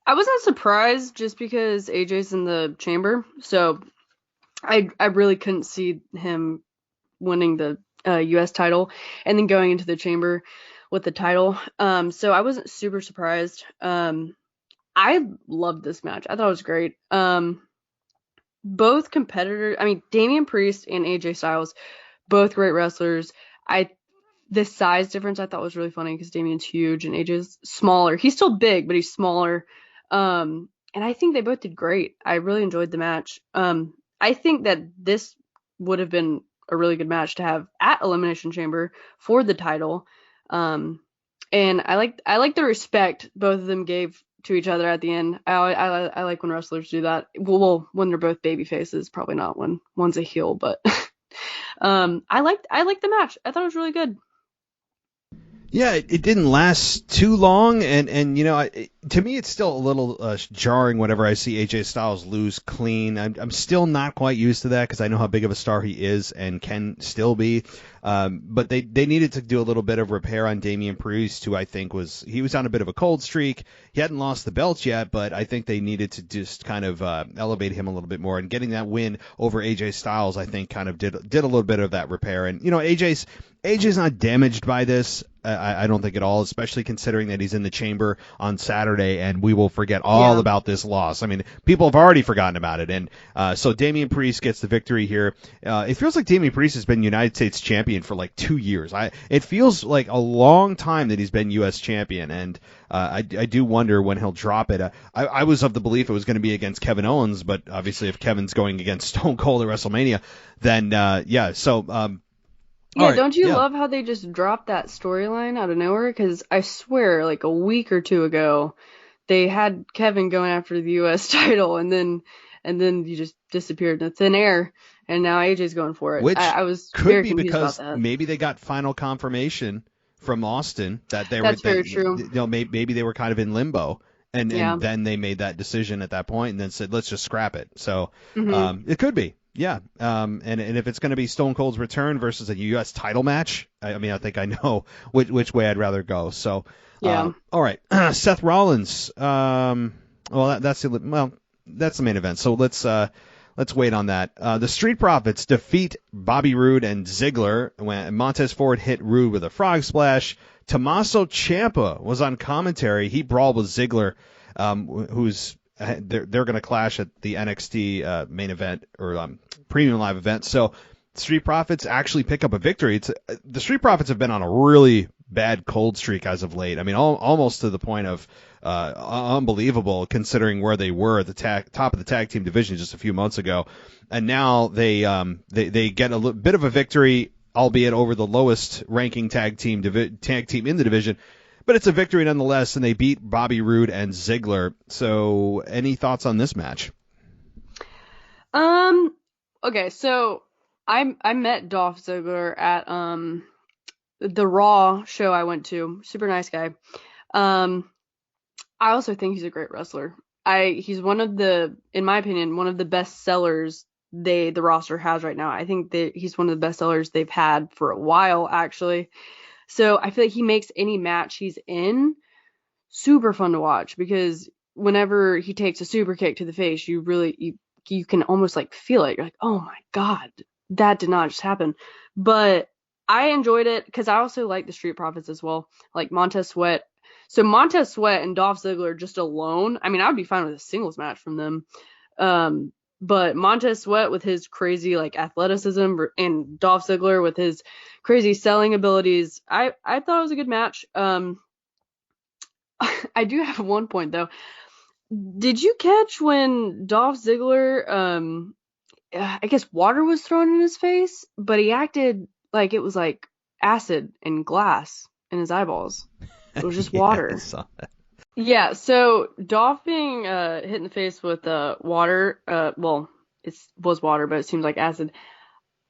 I wasn't surprised just because AJ's in the chamber, so I really couldn't see him winning the U.S. title and then going into the chamber with the title. So I wasn't super surprised. I loved this match. I thought it was great. both competitors. I mean, Damian Priest and AJ Styles, both great wrestlers. The size difference I thought was really funny because Damian's huge and AJ's smaller. He's still big, but he's smaller. And I think they both did great. I really enjoyed the match. I think that this would have been a really good match to have at Elimination Chamber for the title. And I like the respect both of them gave to each other at the end. I like when wrestlers do that. Well, when they're both baby faces, probably not when one's a heel, but I liked the match. I thought it was really good. Yeah, it didn't last too long, and to me it's still a little jarring whenever I see AJ Styles lose clean. I'm still not quite used to that because I know how big of a star he is and can still be. But they needed to do a little bit of repair on Damian Priest, who I think was on a bit of a cold streak. He hadn't lost the belt yet, but I think they needed to just kind of elevate him a little bit more. And getting that win over AJ Styles, I think, kind of did a little bit of that repair. And AJ's not damaged by this. I don't think at all, especially considering that he's in the chamber on Saturday, and we will forget all about this loss. I mean, people have already forgotten about it. And so Damian Priest gets the victory here. It feels like Damian Priest has been United States champion for like 2 years. It feels like a long time that he's been U.S. champion, and I do wonder when he'll drop it. I was of the belief it was going to be against Kevin Owens, but obviously if Kevin's going against Stone Cold at WrestleMania, then Yeah, right, don't you love how they just dropped that storyline out of nowhere? Because I swear, like a week or two ago, they had Kevin going after the U.S. title, and then you just disappeared in thin air, and now AJ's going for it. Which I was could very be confused because about that. maybe they got final confirmation from Austin that That's very true. Maybe they were kind of in limbo. And then they made that decision at that point and then said, let's just scrap it. So it could be. Yeah. And if it's going to be Stone Cold's return versus a U.S. title match, I think I know which way I'd rather go. So, all right. Seth Rollins. That's the main event. So let's wait on that. The Street Profits defeat Bobby Roode and Ziggler when Montez Ford hit Roode with a frog splash. Tommaso Ciampa was on commentary. He brawled with Ziggler, they're going to clash at the NXT main event or premium live event. So Street Profits actually pick up a victory. The Street Profits have been on a really bad cold streak as of late. I mean, almost to the point of unbelievable considering where they were at the top of the tag team division just a few months ago. And now they get a bit of a victory, albeit over the lowest ranking tag team in the division. But it's a victory nonetheless, and they beat Bobby Roode and Ziggler. So any thoughts on this match? Okay, so I met Dolph Ziggler at the Raw show I went to. Super nice guy. I also think he's a great wrestler. He's in my opinion, one of the best sellers the roster has right now. I think that he's one of the best sellers they've had for a while, actually. So I feel like he makes any match he's in super fun to watch because whenever he takes a super kick to the face, you can almost like feel it. You're like, oh my God, that did not just happen. But I enjoyed it because I also like the Street Profits as well, like Montez Sweat. So Montez Sweat and Dolph Ziggler just alone, I mean, I would be fine with a singles match from them. But Montez Sweat with his crazy like athleticism and Dolph Ziggler with his crazy selling abilities, I thought it was a good match. I do have one point though. Did you catch when Dolph Ziggler, I guess water was thrown in his face, but he acted like it was like acid and glass in his eyeballs. It was just water. I saw that. Yeah, so Dolph being hit in the face with water, it was water, but it seems like acid.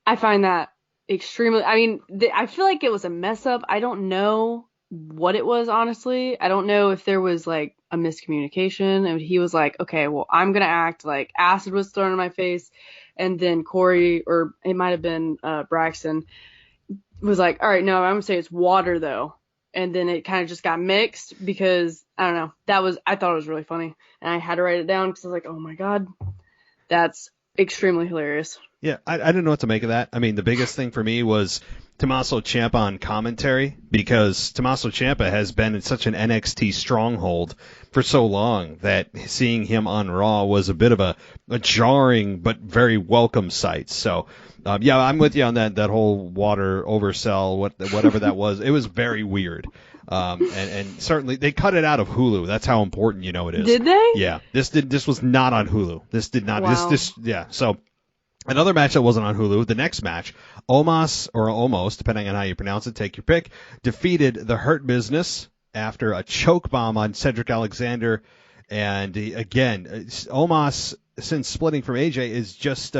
I find that extremely, I mean, I feel like it was a mess up. I don't know what it was, honestly. I don't know if there was like a miscommunication and he was like, okay, well, I'm going to act like acid was thrown in my face. And then Corey, or it might have been Braxton, was like, all right, no, I'm going to say it's water though. And then it kind of just got mixed because, I don't know, I thought it was really funny. And I had to write it down because I was like, oh my God, that's extremely hilarious. Yeah, I didn't know what to make of that. I mean, the biggest thing for me was Tommaso Ciampa on commentary, because Tommaso Ciampa has been in such an NXT stronghold for so long that seeing him on Raw was a bit of a jarring but very welcome sight. So, yeah, I'm with you on that whole water oversell, whatever that was. It was very weird. And certainly they cut it out of Hulu. That's how important it is. Did they? Yeah. This was not on Hulu. This did not. Wow. Yeah. So another match that wasn't on Hulu, the next match, Omos, depending on how you pronounce it, take your pick, defeated the Hurt Business after a choke bomb on Cedric Alexander. And again, Omos, since splitting from AJ, is just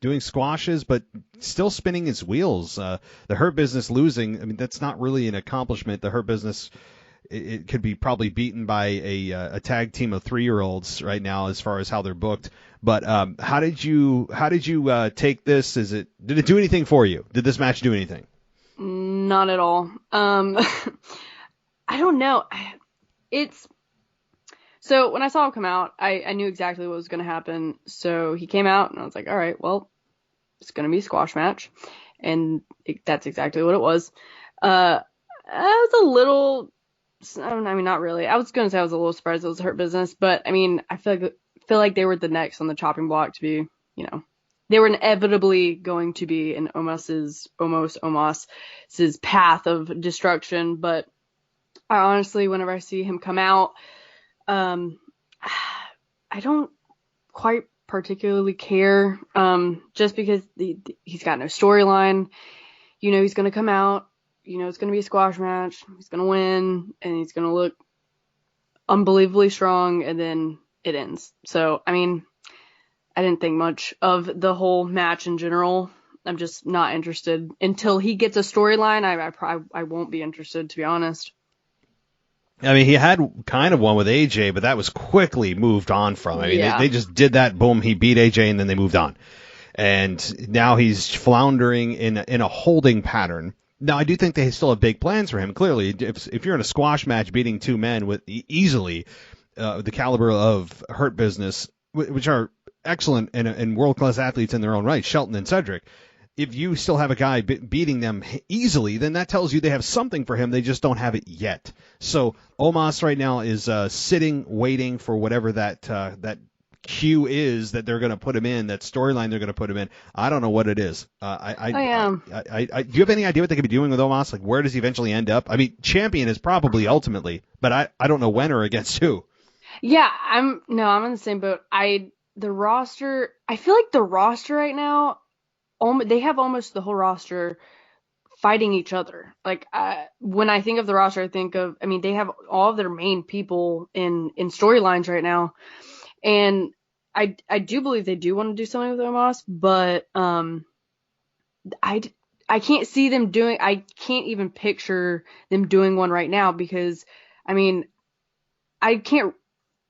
doing squashes, but still spinning his wheels. The Hurt Business losing, I mean, that's not really an accomplishment. The Hurt Business, it could be probably beaten by a tag team of 3-year-olds right now as far as how they're booked. But how did you take this? Did it do anything for you? Did this match do anything? Not at all. I don't know. So when I saw him come out, I knew exactly what was going to happen. So he came out, and I was like, all right, well, it's going to be a squash match. And that's exactly what it was. I was a little, I mean, not really. I was going to say I was a little surprised it was Hurt Business. But, I mean, I feel like they were the next on the chopping block to be, they were inevitably going to be in Omos's path of destruction. But I honestly, whenever I see him come out, I don't quite particularly care, just because he's got no storyline. He's going to come out, it's going to be a squash match, he's going to win, and he's going to look unbelievably strong, and then it ends. So, I mean, I didn't think much of the whole match in general. I'm just not interested. Until he gets a storyline, I won't be interested, to be honest. I mean, he had kind of one with AJ, but that was quickly moved on from. I mean, Yeah. they just did that. Boom, he beat AJ, and then they moved on. And now he's floundering in a holding pattern. Now, I do think they still have big plans for him. Clearly, if you're in a squash match beating two men with easily the caliber of Hurt Business, which are excellent and world-class athletes in their own right, Shelton and Cedric, if you still have a guy beating them easily, then that tells you they have something for him. They just don't have it yet. So Omos right now is sitting, waiting for whatever that cue is that they're going to put him in, that storyline they're going to put him in. I don't know what it is. Do you have any idea what they could be doing with Omos? Like, where does he eventually end up? I mean, champion is probably ultimately, but I don't know when or against who. Yeah, I'm in the same boat. I feel like the roster right now, they have almost the whole roster fighting each other. Like, when I think of the roster, they have all of their main people in storylines right now. And I do believe they do want to do something with Omos, but I can't see them doing, I can't even picture them doing one right now, because, I mean, I can't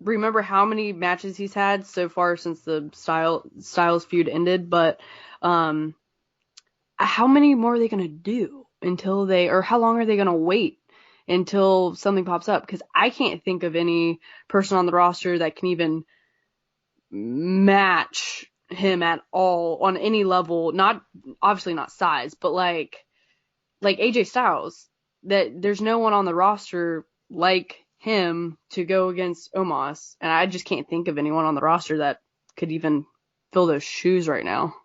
remember how many matches he's had so far since the Styles feud ended, but how many more are they going to do or how long are they going to wait until something pops up? Because I can't think of any person on the roster that can even match him at all on any level. Obviously not size, but like AJ Styles, that there's no one on the roster like him to go against Omos, and I just can't think of anyone on the roster that could even fill those shoes right now.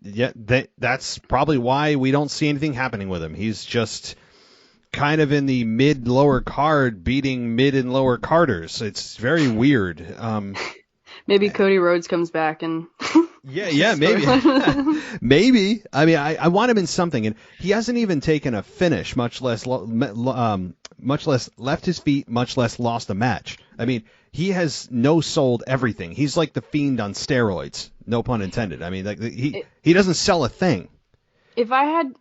Yeah, that's probably why we don't see anything happening with him. He's just kind of in the mid-lower card beating mid and lower carders. It's very weird. Maybe Cody Rhodes comes back and yeah, maybe. Maybe. I mean, I want him in something, and he hasn't even taken a finish, much less left his feet, much less lost a match. I mean, he has no-sold everything. He's like the Fiend on steroids, no pun intended. I mean, like he doesn't sell a thing. If I had,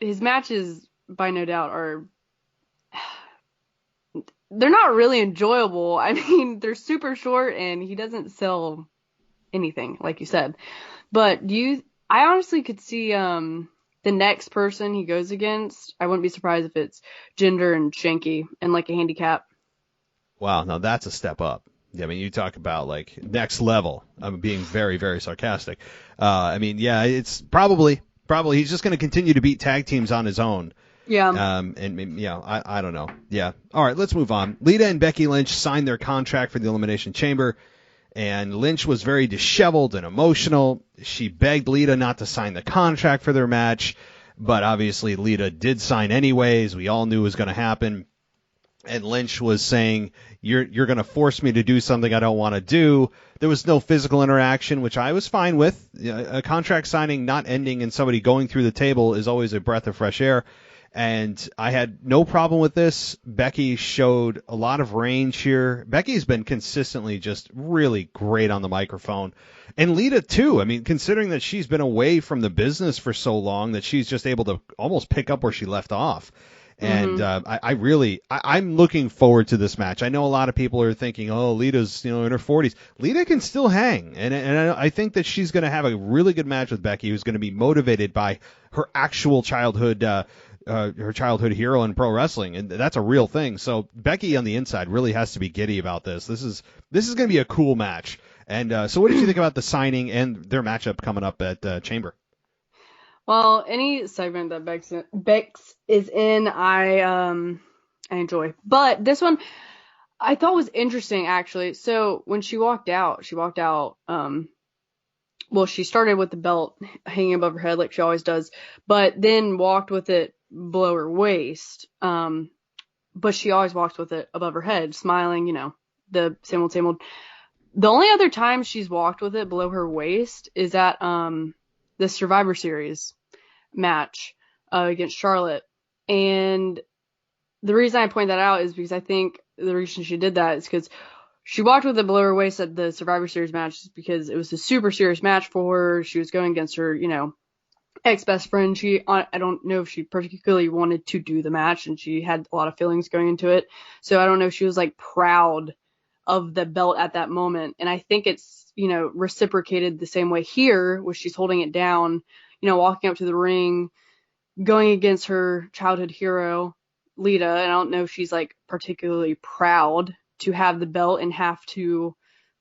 his matches by no doubt they're not really enjoyable. I mean, they're super short, and he doesn't sell anything, like you said. But I honestly could see the next person he goes against, I wouldn't be surprised if it's Jinder and Shanky and like a handicap. Wow, now that's a step up. I mean, you talk about like next level. I'm being very, very sarcastic. I mean, yeah, it's probably Probably he's just going to continue to beat tag teams on his own. Yeah. I don't know. Yeah. All right, let's move on. Lita and Becky Lynch signed their contract for the Elimination Chamber, and Lynch was very disheveled and emotional. She begged Lita not to sign the contract for their match, but obviously Lita did sign anyways. We all knew it was going to happen. And Lynch was saying, you're going to force me to do something I don't want to do. There was no physical interaction, which I was fine with. A contract signing not ending and somebody going through the table is always a breath of fresh air. And I had no problem with this. Becky showed a lot of range here. Becky's been consistently just really great on the microphone. And Lita, too. I mean, considering that she's been away from the business for so long that she's just able to almost pick up where she left off. And I'm looking forward to this match. I know a lot of people are thinking, oh, Lita's in her 40s. Lita can still hang, and I think that she's going to have a really good match with Becky, who's going to be motivated by her actual childhood hero in pro wrestling, and that's a real thing. So Becky on the inside really has to be giddy about this. This is going to be a cool match. And so what did you think about the signing and their matchup coming up at Chamber? Well, any segment that Bex is in, I enjoy. But this one I thought was interesting, actually. So when she walked out, well, she started with the belt hanging above her head like she always does, but then walked with it below her waist. But she always walks with it above her head, smiling, the same old. The only other time she's walked with it below her waist is at the Survivor Series match against Charlotte. And the reason I point that out is because I think the reason she did that is because she walked with it below her waist at the Survivor Series match because it was a super serious match for her. She was going against her, ex-best friend. I don't know if she particularly wanted to do the match, and she had a lot of feelings going into it. So I don't know if she was proud of the belt at that moment. And I think it's, reciprocated the same way here, where she's holding it down, walking up to the ring, going against her childhood hero, Lita. And I don't know if she's particularly proud to have the belt and have to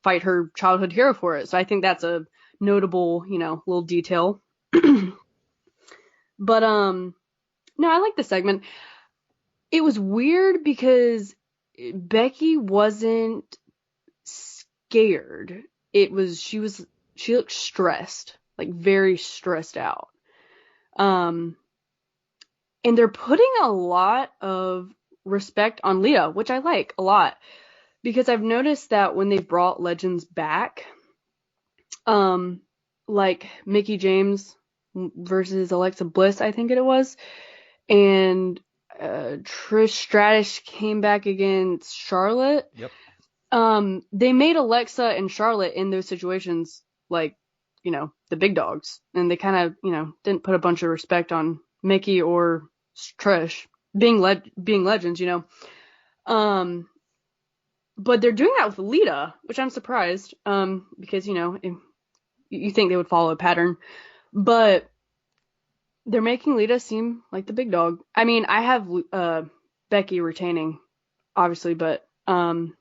fight her childhood hero for it. So I think that's a notable, little detail. But, no, I like the segment. It was weird because Becky wasn't scared. She looked stressed, very stressed out. And they're putting a lot of respect on Lita, which I like a lot, because I've noticed that when they've brought legends back, like Mickie James versus Alexa Bliss, I think it was, and Trish Stratus came back against Charlotte. Yep. They made Alexa and Charlotte in those situations the big dogs, and they kind of didn't put a bunch of respect on Mickie or Trish being legends, but they're doing that with Lita, which I'm surprised, because you think they would follow a pattern, but they're making Lita seem like the big dog. I mean, I have Becky retaining, obviously, but I'm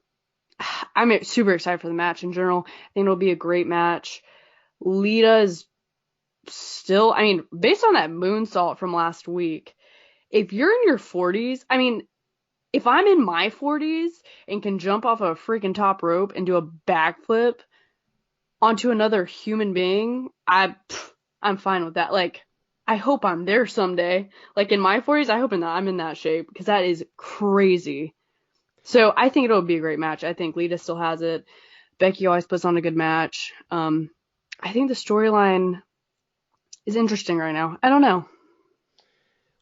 super excited for the match in general. I think it'll be a great match. Lita is still, based on that moonsault from last week, if you're in your 40s, if I'm in my 40s and can jump off a freaking top rope and do a backflip onto another human being, I'm fine with that. I hope I'm there someday. In my 40s, I hope I'm in that shape, because that is crazy. So I think it'll be a great match. I think Lita still has it. Becky always puts on a good match. I think the storyline is interesting right now. I don't know.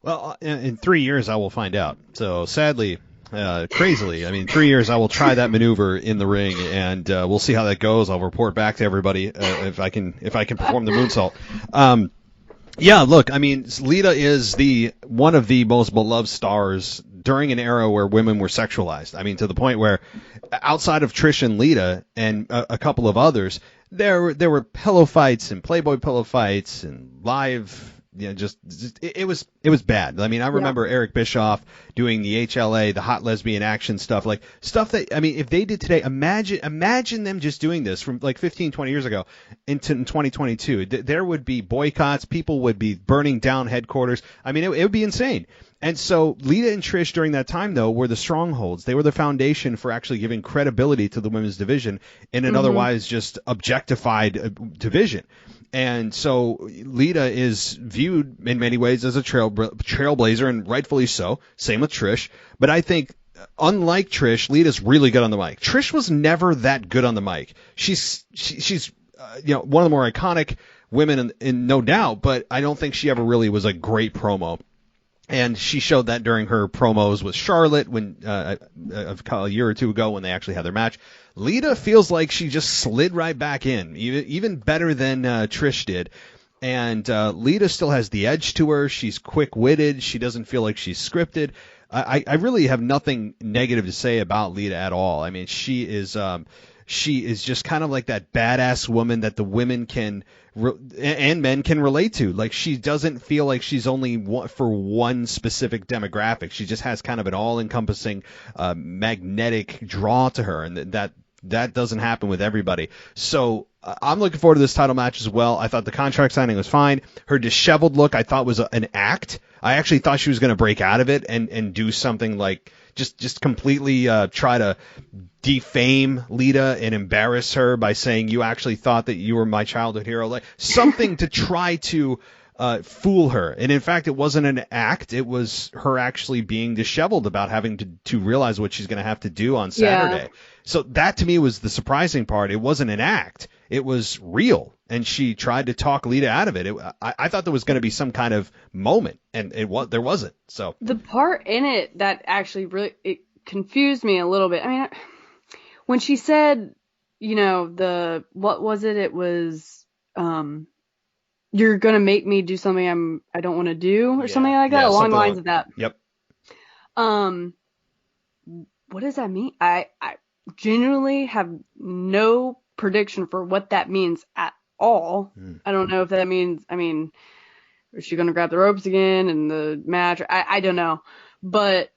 Well, in 3 years, I will find out. So sadly, crazily, 3 years, I will try that maneuver in the ring, and we'll see how that goes. I'll report back to everybody if I can perform the moonsault. Yeah, look, Lita is one of the most beloved stars during an era where women were sexualized. To the point where outside of Trish and Lita and a couple of others, there were pillow fights and Playboy pillow fights and live it was bad. I mean, I remember Eric Bischoff doing the HLA, the hot lesbian action stuff, like stuff that, I mean, if they did today, imagine them just doing this from like 15, 20 years ago into 2022. There would be boycotts. People would be burning down headquarters. I mean, it would be insane. And so Lita and Trish during that time, though, were the strongholds. They were the foundation for actually giving credibility to the women's division in an otherwise just objectified division. And so Lita is viewed in many ways as a trailblazer, and rightfully so. Same with Trish. But I think, unlike Trish, Lita's really good on the mic. Trish was never that good on the mic. She's one of the more iconic women, in no doubt, but I don't think she ever really was a great promo. And she showed that during her promos with Charlotte when a year or two ago when they actually had their match. Lita feels like she just slid right back in, even better than Trish did. And Lita still has the edge to her. She's quick-witted. She doesn't feel like she's scripted. I really have nothing negative to say about Lita at all. I mean, she is just kind of like that badass woman that the women and men can relate to. Like, she doesn't feel like she's only for one specific demographic. She just has kind of an all-encompassing magnetic draw to her, and that doesn't happen with everybody. So I'm looking forward to this title match as well. I thought the contract signing was fine. Her disheveled look I thought was an act. I actually thought she was going to break out of it and do something like just completely try to defame Lita and embarrass her by saying, you actually thought that you were my childhood hero, like something to try to fool her. And in fact, it wasn't an act. It was her actually being disheveled about having to realize what she's going to have to do on Saturday. Yeah. So that to me was the surprising part. It wasn't an act. It was real. And she tried to talk Lita out of it. I thought there was going to be some kind of moment, and there wasn't. So the part in it that actually really it confused me a little bit. I mean, when she said, what was it? It was, you're going to make me do something I don't want to do, or something like that, along the lines of that. Yep. What does that mean? I genuinely have no prediction for what that means at all. I don't know if that means, is she going to grab the ropes again in the match? I don't know. But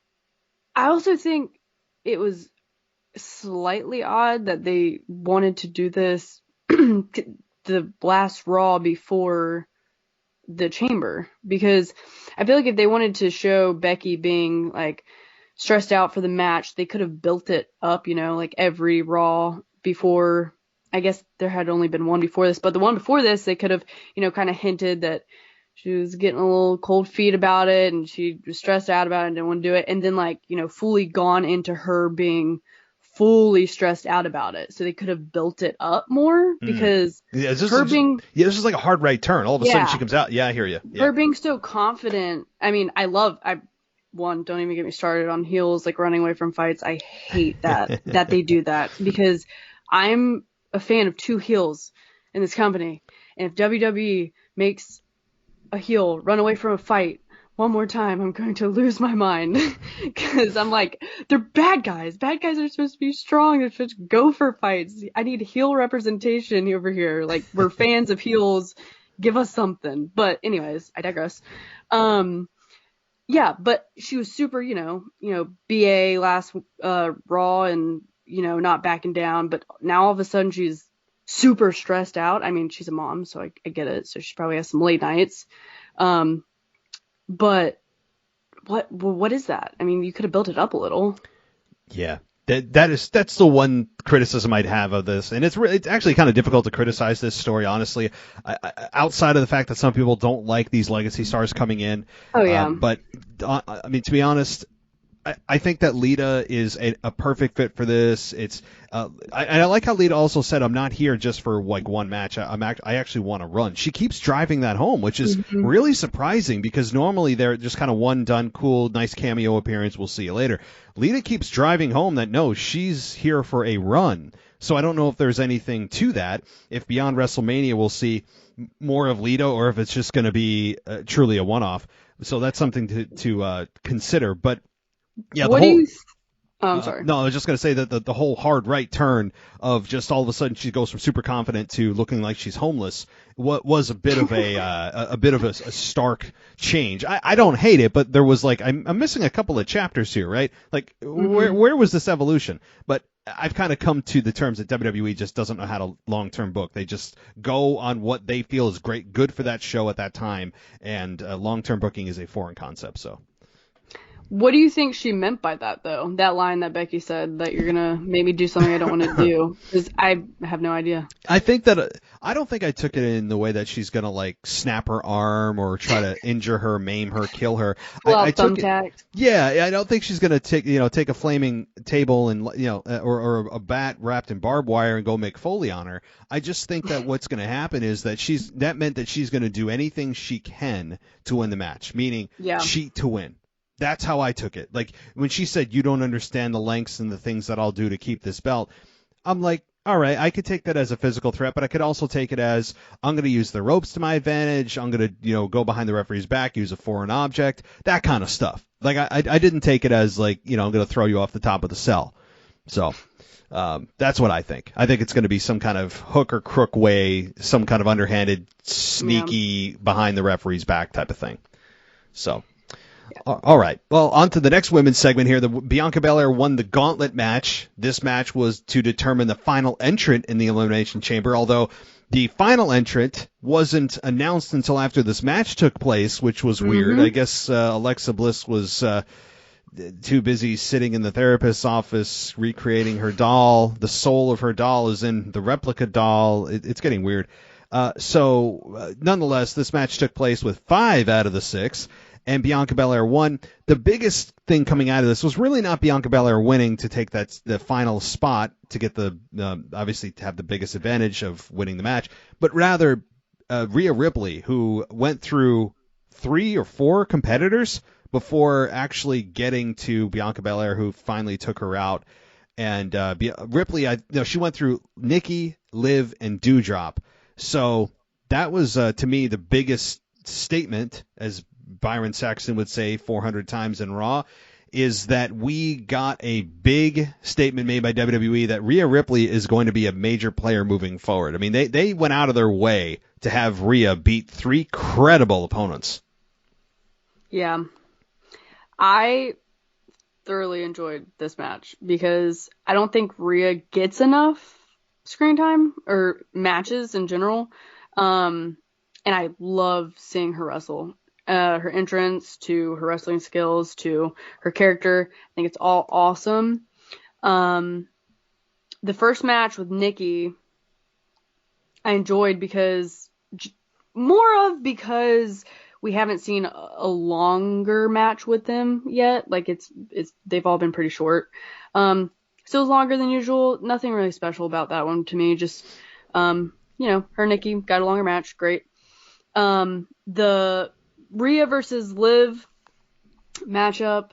I also think it was slightly odd that they wanted to do this the last Raw before the Chamber, because I feel like if they wanted to show Becky being like stressed out for the match, they could have built it up, like every Raw before. I guess there had only been one before this, but the one before this, they could have, kind of hinted that she was getting a little cold feet about it and she was stressed out about it and didn't want to do it. And then fully gone into her being fully stressed out about it. So they could have built it up more, because this is like a hard right turn. All of a sudden she comes out. Yeah, I hear you. Yeah. Her being so confident. I mean, don't even get me started on heels, like running away from fights. I hate that they do that, because I'm a fan of two heels in this company. And if WWE makes a heel run away from a fight one more time, I'm going to lose my mind. Because I'm like, they're bad guys. Bad guys are supposed to be strong. They're supposed to go for fights. I need heel representation over here. Like, we're fans of heels. Give us something. But anyways, I digress. Yeah, but she was super, BA last Raw, and not backing down, but now all of a sudden she's super stressed out. I mean, she's a mom, so I get it. So she probably has some late nights. But what is that? I mean, you could have built it up a little. Yeah. That's the one criticism I'd have of this, and it's actually kind of difficult to criticize this story, honestly. Outside of the fact that some people don't like these legacy stars coming in. Oh yeah. But to be honest, I think that Lita is a perfect fit for this. It's I like how Lita also said, I'm not here just for like one match. I actually want to run. She keeps driving that home, which is really surprising, because normally they're just kind of one done, cool, nice cameo appearance. We'll see you later. Lita keeps driving home that no, she's here for a run. So I don't know if there's anything to that. If beyond WrestleMania we'll see more of Lita, or if it's just going to be truly a one-off. So that's something to consider. But yeah, Oh, I'm sorry. No, I was just going to say that the whole hard right turn of just all of a sudden she goes from super confident to looking like she's homeless was a bit of a stark change. I don't hate it, but there was like I'm missing a couple of chapters here, right? Like where was this evolution? But I've kind of come to the terms that WWE just doesn't know how to long-term book. They just go on what they feel is good for that show at that time, and long-term booking is a foreign concept. So. What do you think she meant by that, though? That line that Becky said, that you're going to maybe do something I don't want to do. Because I have no idea. I think that I don't think I took it in the way that she's going to, like, snap her arm or try to injure her, maim her, kill her. I took it, yeah, I don't think she's going to take a flaming table and, or a bat wrapped in barbed wire and go make Foley on her. I just think that what's going to happen is that that meant that she's going to do anything she can to win the match, meaning cheat to win. That's how I took it. Like, when she said, you don't understand the lengths and the things that I'll do to keep this belt, I'm like, all right, I could take that as a physical threat, but I could also take it as, I'm going to use the ropes to my advantage. I'm going to, go behind the referee's back, use a foreign object, that kind of stuff. Like, I didn't take it as, like, I'm going to throw you off the top of the cell. So, that's what I think. I think it's going to be some kind of hook or crook way, some kind of underhanded, sneaky, behind the referee's back type of thing. So. All right. Well, on to the next women's segment here. Bianca Belair won the gauntlet match. This match was to determine the final entrant in the Elimination Chamber, although the final entrant wasn't announced until after this match took place, which was weird. I guess Alexa Bliss was too busy sitting in the therapist's office recreating her doll. The soul of her doll is in the replica doll. It's getting weird. So nonetheless, this match took place with 5 out of the 6. And Bianca Belair won. The biggest thing coming out of this was really not Bianca Belair winning to take the final spot to get obviously to have the biggest advantage of winning the match, but rather Rhea Ripley, who went through 3 or 4 competitors before actually getting to Bianca Belair, who finally took her out. And Ripley, she went through Nikki, Liv, and Doudrop. So that was to me the biggest statement, as Byron Saxton would say 400 times in Raw, is that we got a big statement made by WWE that Rhea Ripley is going to be a major player moving forward. I mean, they went out of their way to have Rhea beat 3 credible opponents. Yeah. I thoroughly enjoyed this match because I don't think Rhea gets enough screen time or matches in general. And I love seeing her wrestle. Her entrance to her wrestling skills to her character. I think it's all awesome. The first match with Nikki, I enjoyed because we haven't seen a longer match with them yet. Like they've all been pretty short. Still longer than usual. Nothing really special about that one to me. Just, her and Nikki got a longer match. Great. The Rhea versus Liv matchup,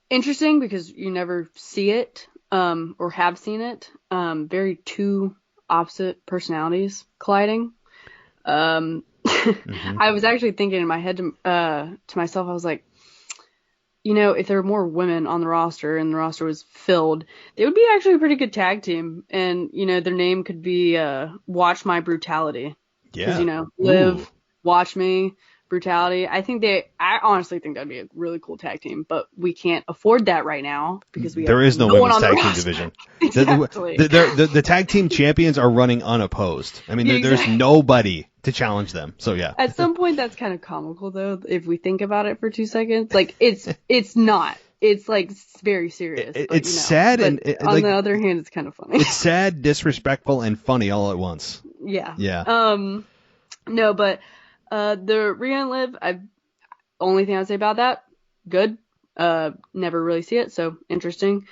interesting because you never see it, or have seen it. Very 2 opposite personalities colliding. I was actually thinking in my head to myself, I was like, if there were more women on the roster and the roster was filled, they would be actually a pretty good tag team. And, their name could be Watch My Brutality. Yeah. Because, Liv, Watch Me, Brutality. I honestly think that'd be a really cool tag team, but we can't afford that right now because there is no women's tag team division. Exactly. The tag team champions are running unopposed. I mean, there's nobody to challenge them. So yeah. At some point, that's kind of comical though, if we think about it for 2 seconds. Like it's not. It's like very serious. It's sad, and on the other hand, it's kind of funny. It's sad, disrespectful, and funny all at once. Yeah. Yeah. No, but. The Rhea and Liv, only thing I'd say about that, good. Never really see it, so interesting.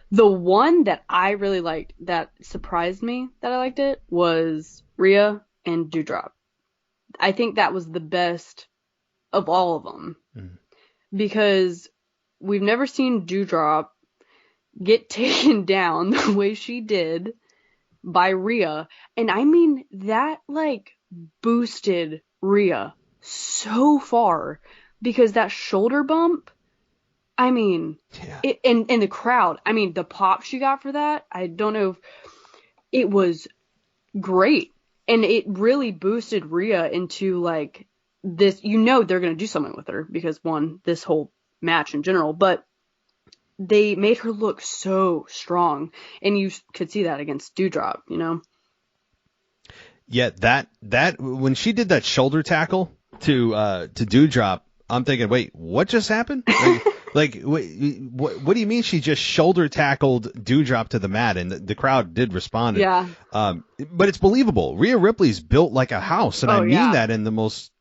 The one that I really liked, that surprised me that I liked it, was Rhea and Doudrop. I think that was the best of all of them. Because we've never seen Doudrop get taken down the way she did by Rhea. And I mean, that, boosted Rhea so far, because that shoulder bump I mean, in the crowd, I mean, the pop she got for that, I don't know if it was great. And it really boosted Rhea into like this, they're going to do something with her because one, this whole match in general, but they made her look so strong, and you could see that against Doudrop, Yeah, that when she did that shoulder tackle to Doudrop, I'm thinking, wait, what just happened? Wait, what do you mean she just shoulder tackled Doudrop to the mat? And the crowd did respond. Yeah. But it's believable. Rhea Ripley's built like a house, and I mean that in the most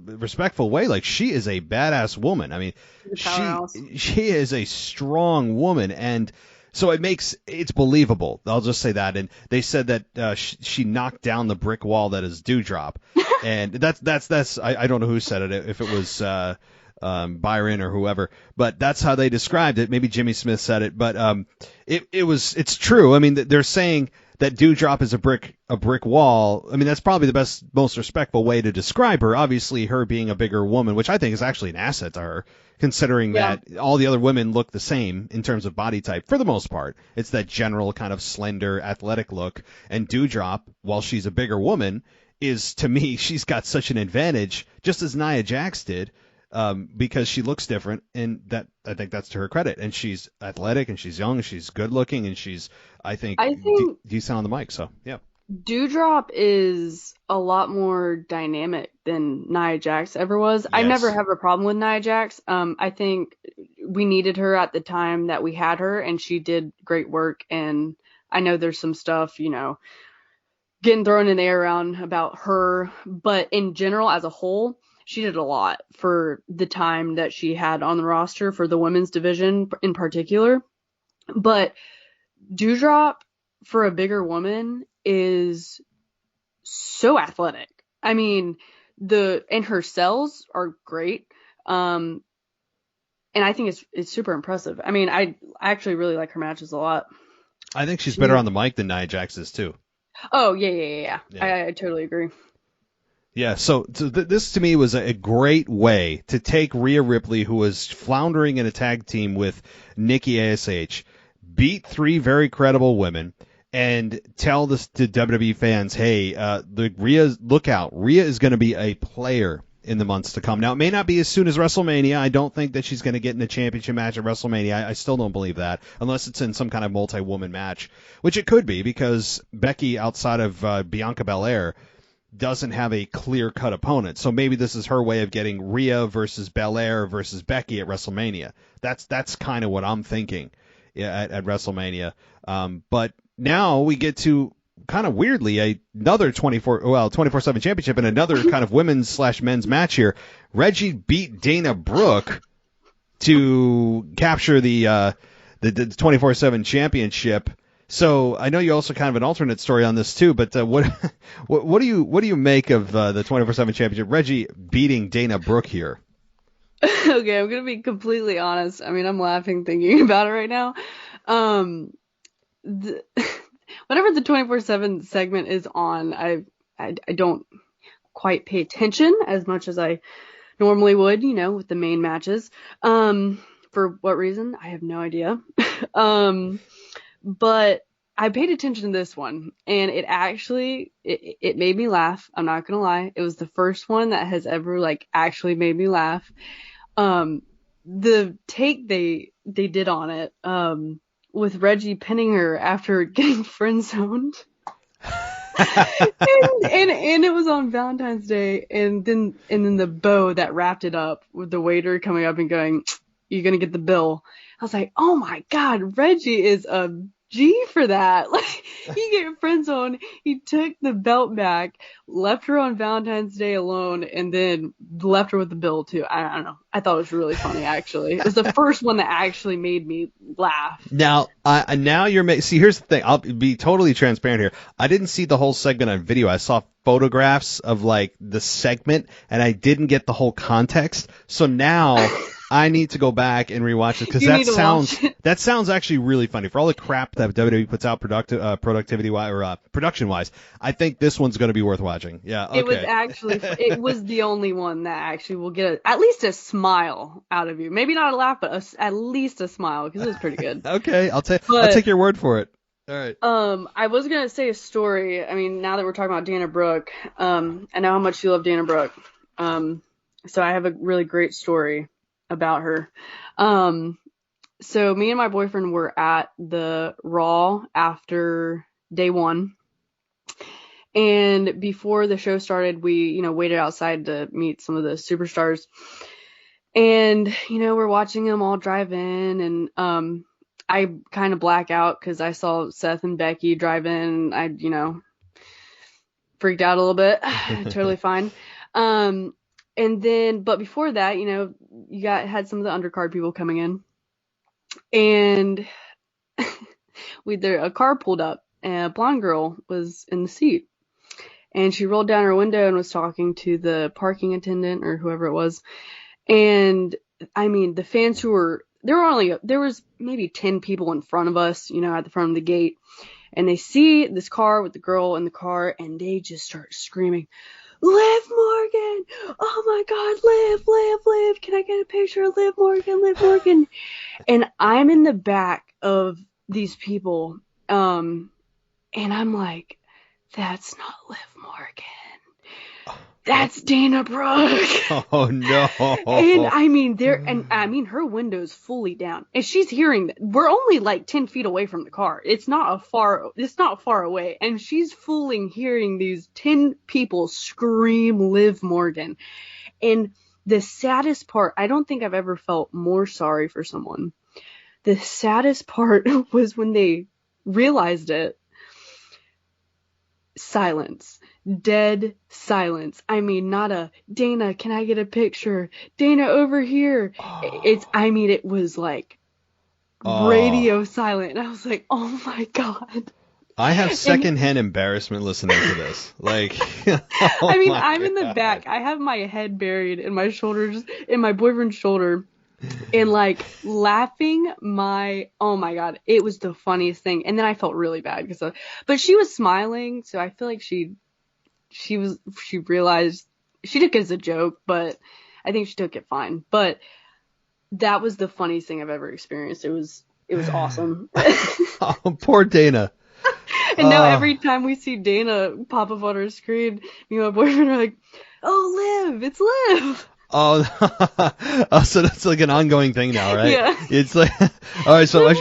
respectful way. Like, she is a badass woman. I mean, she is a strong woman, and so it's believable. I'll just say that. And they said that she knocked down the brick wall that is Doudrop, and that's I don't know who said it, if it was Byron or whoever, but that's how they described it. Maybe Jimmy Smith said it, but it's true. I mean, they're saying that Doudrop is a brick wall. I mean, that's probably the most respectful way to describe her. Obviously, her being a bigger woman, which I think is actually an asset to her, considering that all the other women look the same in terms of body type for the most part. It's that general kind of slender, athletic look. And Doudrop, while she's a bigger woman, is, to me, she's got such an advantage, just as Nia Jax did. Because she looks different, and that I think that's to her credit. And she's athletic, and she's young, and she's good looking, and she's, I think decent on the mic. So yeah, Doudrop is a lot more dynamic than Nia Jax ever was. Yes. I never have a problem with Nia Jax. I think we needed her at the time that we had her, and she did great work. And I know there's some stuff, getting thrown in the air around about her, but in general, as a whole, she did a lot for the time that she had on the roster for the women's division in particular. But Doudrop, for a bigger woman, is so athletic. I mean, and her cells are great. And I think it's super impressive. I mean, I actually really like her matches a lot. I think she's better on the mic than Nia Jax is too. Oh, yeah. I totally agree. Yeah, so this to me was a great way to take Rhea Ripley, who was floundering in a tag team with Nikki ASH, beat three very credible women, and tell this to WWE fans, hey, look out. Rhea is going to be a player in the months to come. Now, it may not be as soon as WrestleMania. I don't think that she's going to get in a championship match at WrestleMania. I still don't believe that, unless it's in some kind of multi-woman match, which it could be, because Becky, outside of Bianca Belair, doesn't have a clear-cut opponent. So maybe this is her way of getting Rhea versus Belair versus Becky at WrestleMania. That's kind of what I'm thinking at WrestleMania. But now we get to, kind of weirdly, another 24/7 championship and another kind of women's/men's match here. Reggie beat Dana Brooke to capture the 24/7 championship. So I know you also kind of an alternate story on this too, but what do you make of the 24/7 championship? Reggie beating Dana Brooke here. Okay, I'm gonna be completely honest. I mean, I'm laughing thinking about it right now. Whenever the 24/7 segment is on, I don't quite pay attention as much as I normally would, with the main matches. For what reason? I have no idea. But I paid attention to this one, and it actually, it made me laugh. I'm not going to lie. It was the first one that has ever, actually made me laugh. The take they did on it, with Reggie pinning her after getting friend-zoned. and it was on Valentine's Day, and then the bow that wrapped it up with the waiter coming up and going, "You're going to get the bill." I was like, oh my God, Reggie is a G for that. He get friend zone. He took the belt back, left her on Valentine's Day alone, and then left her with the bill too. I don't know. I thought it was really funny, actually. It was the first one that actually made me laugh. Now see, here's the thing. I'll be totally transparent here. I didn't see the whole segment on video. I saw photographs of the segment, and I didn't get the whole context. So now I need to go back and rewatch it because that sounds actually really funny. For all the crap that WWE puts out productivity wise or production wise, I think this one's going to be worth watching. Yeah, okay. It was actually it was the only one that actually will get at least a smile out of you. Maybe not a laugh, but at least a smile because it was pretty good. Okay, I'll take your word for it. All right. I was gonna say a story. I mean, now that we're talking about Dana Brooke, I know how much you love Dana Brooke. So I have a really great story about her. So me and my boyfriend were at the Raw after day one. And before the show started, we, waited outside to meet some of the superstars. And, we're watching them all drive in, and I kind of black out because I saw Seth and Becky drive in. I, freaked out a little bit. Totally fine. And then, but before that, you had some of the undercard people coming in, and a car pulled up, and a blonde girl was in the seat, and she rolled down her window and was talking to the parking attendant or whoever it was. And I mean, the fans there was maybe 10 people in front of us, at the front of the gate, and they see this car with the girl in the car, and they just start screaming, "Liv Morgan! Oh my God, Liv! Can I get a picture of Liv Morgan?" And I'm in the back of these people, and I'm like, "That's not Liv Morgan. That's Dana Brooke." Oh no! And I mean, her window's fully down, and she's hearing that. We're only like 10 feet away from the car. It's not far away, and she's fully hearing these 10 people scream Liv Morgan. And the saddest part, I don't think I've ever felt more sorry for someone. The saddest part was when they realized it. Silence. Dead silence. I mean, not a "Dana, can I get a picture? Dana, over here." It was like radio silent. And I was like, oh my God. I have secondhand embarrassment listening to this. Like, I'm in the back. I have my head buried in my shoulders, in my boyfriend's shoulder, and like laughing oh my God, it was the funniest thing. And then I felt really bad but she was smiling, so I feel like she realized she took it as a joke, but I think she took it fine. But that was the funniest thing I've ever experienced. It was awesome. Oh, poor Dana. And now every time we see Dana pop up on our screen, me and my boyfriend are like, "Oh, Liv, it's Liv." Oh, so that's like an ongoing thing now, right? Yeah. It's like, all right, so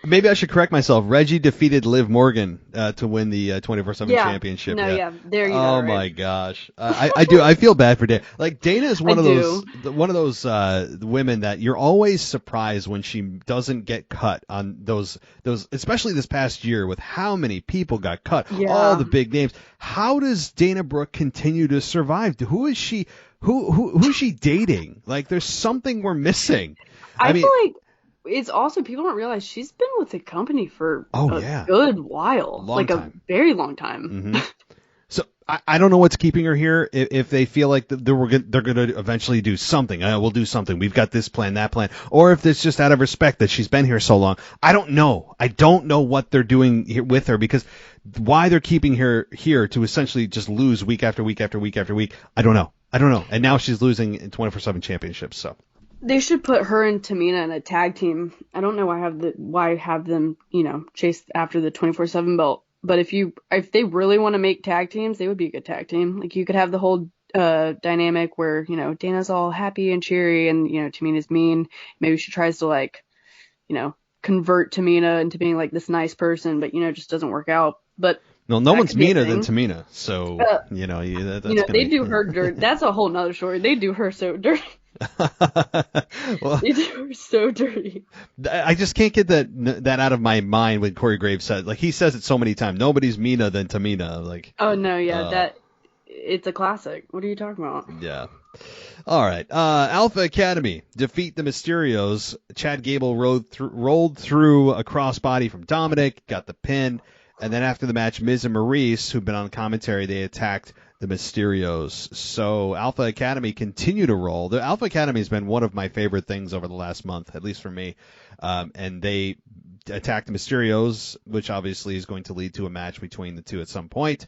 maybe I should correct myself. Reggie defeated Liv Morgan to win the 24/7 championship. No, yeah, there you go. Oh my gosh, I feel bad for Dana. Like, Dana is one of those women that you're always surprised when she doesn't get cut on those, especially this past year with how many people got cut, all the big names. How does Dana Brooke continue to survive? Who is she? Who's she dating? Like, there's something we're missing. I feel like it's also, people don't realize she's been with the company for a good while, a very long time. Mm-hmm. So I don't know what's keeping her here. If they feel like they're going to eventually do something, we'll do something. We've got this plan, that plan, or if it's just out of respect that she's been here so long. I don't know. I don't know what they're doing here with her, because why they're keeping her here to essentially just lose week after week after week after week. I don't know. And now she's losing in 24/7 championships. So they should put her and Tamina in a tag team. I don't know why have them, chase after the 24/7 belt. But if they really want to make tag teams, they would be a good tag team. Like, you could have the whole dynamic where, Dana's all happy and cheery, and, Tamina's mean. Maybe she tries to convert Tamina into being like this nice person, but just doesn't work out. But no one's meaner than Tamina, so they do her dirty. That's a whole nother story. They do her so dirty. Well, they do her so dirty. I just can't get that out of my mind when Corey Graves said, like, he says it so many times. Nobody's meaner than Tamina. Like, oh no, yeah, it's a classic. What are you talking about? Yeah. All right. Alpha Academy defeat the Mysterios. Chad Gable rolled through a crossbody from Dominic, got the pin. And then after the match, Miz and Maurice, who've been on commentary, they attacked the Mysterios. So Alpha Academy continue to roll. The Alpha Academy has been one of my favorite things over the last month, at least for me. And they attack the Mysterios, which obviously is going to lead to a match between the two at some point.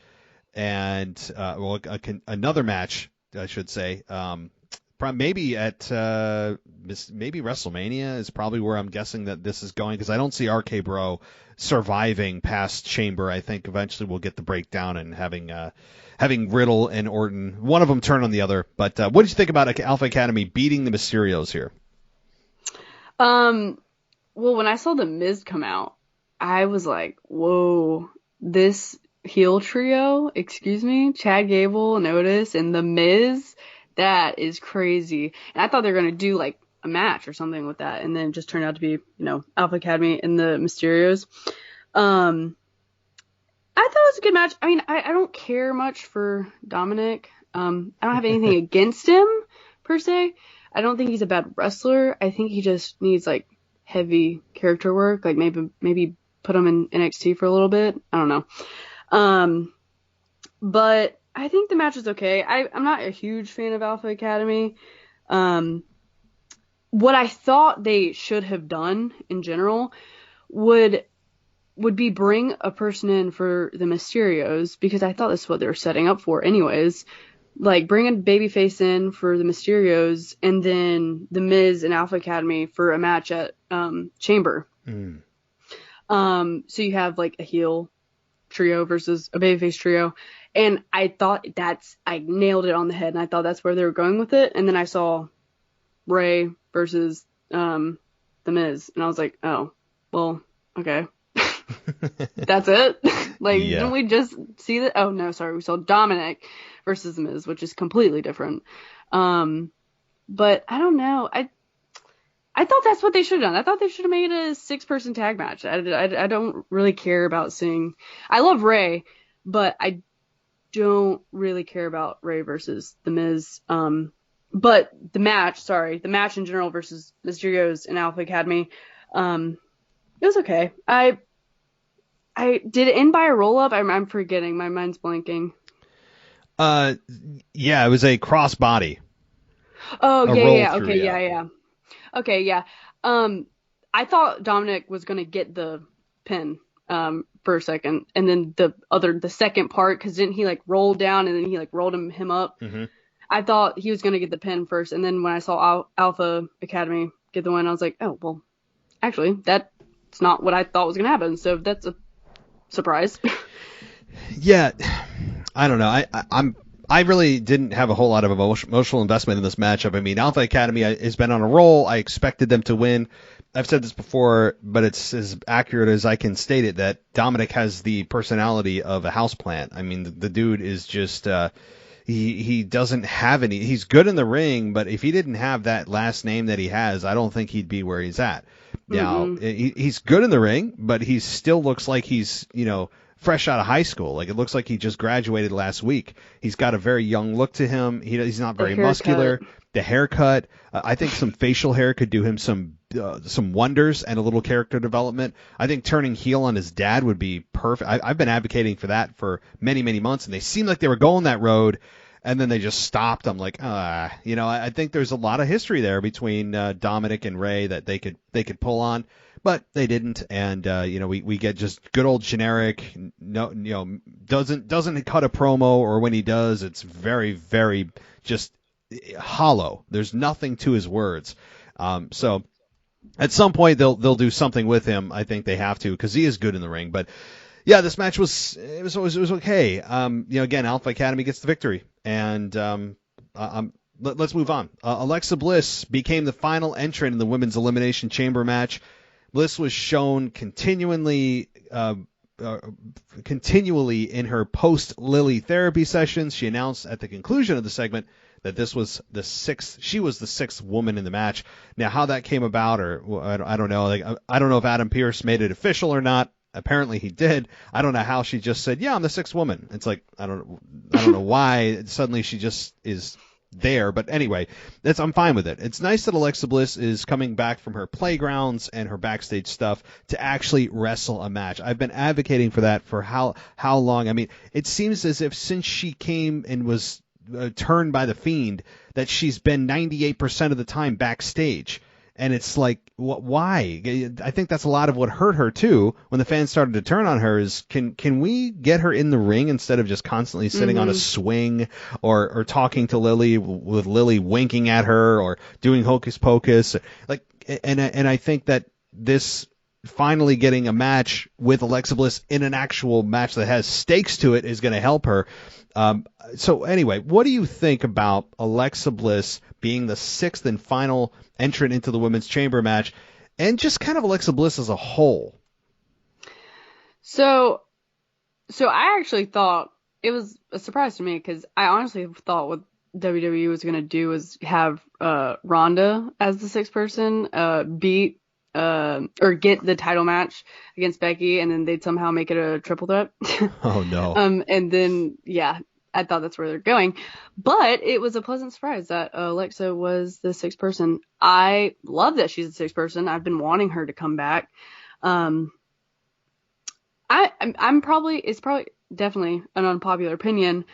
And another match, I should say. Maybe at maybe WrestleMania is probably where I'm guessing that this is going, because I don't see RK Bro surviving past Chamber. I think eventually we'll get the breakdown and having Riddle and Orton, one of them turn on the other. But what did you think about Alpha Academy beating the Mysterios here? Well, when I saw the Miz come out, I was like, whoa, this heel trio, Chad Gable and Otis and the Miz, that is crazy. And I thought they were going to do like a match or something with that, and then it just turned out to be, Alpha Academy and the Mysterios. I thought it was a good match. I mean, I don't care much for Dominic. I don't have anything against him per se. I don't think he's a bad wrestler. I think he just needs like heavy character work, like maybe put him in NXT for a little bit. I don't know. But I think the match is okay. I'm not a huge fan of Alpha Academy. What I thought they should have done in general would be bring a person in for the Mysterios, because I thought that's what they were setting up for anyways. Like, bring a babyface in for the Mysterios, and then the Miz and Alpha Academy for a match at Chamber. So you have like a heel trio versus a babyface trio. And I thought I nailed it on the head, and I thought that's where they were going with it. And then I saw Rey versus the Miz, and I was like, oh, well, okay. That's it? Didn't we just see that? Oh, no, sorry. We saw Dominic versus the Miz, which is completely different. But I don't know. I thought that's what they should have done. I thought they should have made a 6-person tag match. I don't really care about seeing... I love Rey, but I don't really care about Rey versus the Miz. But the match in general versus Mysterios and Alpha Academy, it was okay. I did it end by a roll up. I'm forgetting. My mind's blanking. Yeah, it was a crossbody. Oh, yeah. Okay, yeah. Okay, yeah. I thought Dominic was gonna get the pin for a second, and then the second part, because didn't he like roll down and then he like rolled him up? Mm-hmm. I thought he was gonna get the pin first, and then when I saw Alpha Academy get the win, I was like, oh well, actually that's not what I thought was gonna happen. So that's a surprise. Yeah, I don't know. I really didn't have a whole lot of emotional investment in this matchup. I mean, Alpha Academy has been on a roll. I expected them to win. I've said this before, but it's as accurate as I can state it, that Dominic has the personality of a houseplant. I mean, the dude is just, he doesn't have any, he's good in the ring, but if he didn't have that last name that he has, I don't think he'd be where he's at. Now, he's good in the ring, but he still looks like he's, fresh out of high school. Like, it looks like he just graduated last week. He's got a very young look to him. He's not very muscular. The haircut, I think some facial hair could do him some wonders, and a little character development. I think turning heel on his dad would be perfect. I've been advocating for that for many, many months, and they seemed like they were going that road, and then they just stopped. I'm like, I think there's a lot of history there between Dominic and Rey that they could pull on. But they didn't, and we get just good old generic. Doesn't cut a promo, or when he does, it's very, very just hollow. There's nothing to his words. So at some point they'll do something with him. I think they have to, because he is good in the ring. But yeah, this match was okay. Again, Alpha Academy gets the victory, and let's move on. Alexa Bliss became the final entrant in the Women's Elimination Chamber match. Bliss was shown continually in her post-Lily therapy sessions. She announced at the conclusion of the segment that she was the sixth woman in the match. Now, how that came about, or I don't know. I don't know if Adam Pearce made it official or not. Apparently he did. I don't know how she just said, yeah, I'm the sixth woman. It's like, I don't know why suddenly she just is there. But anyway, I'm fine with it. It's nice that Alexa Bliss is coming back from her playgrounds and her backstage stuff to actually wrestle a match. I've been advocating for that for how long? I mean, it seems as if since she came and was turned by the Fiend that she's been 98% of the time backstage. And it's like, why? I think that's a lot of what hurt her, too, when the fans started to turn on her, is can we get her in the ring instead of just constantly sitting on a swing or talking to Lily with Lily winking at her or doing hocus pocus? Like, and I think that this finally getting a match with Alexa Bliss in an actual match that has stakes to it is going to help her. So anyway, what do you think about Alexa Bliss being the 6th and final entrant into the Women's Chamber match, and just kind of Alexa Bliss as a whole? So I actually thought it was a surprise to me, because I honestly thought what WWE was going to do was have Ronda as the 6th person beat or get the title match against Becky, and then they'd somehow make it a triple threat. Oh no. And then I thought that's where they're going, but it was a pleasant surprise that Alexa was the 6th person. I love that she's the 6th person. I've been wanting her to come back. I'm probably, it's probably definitely an unpopular opinion,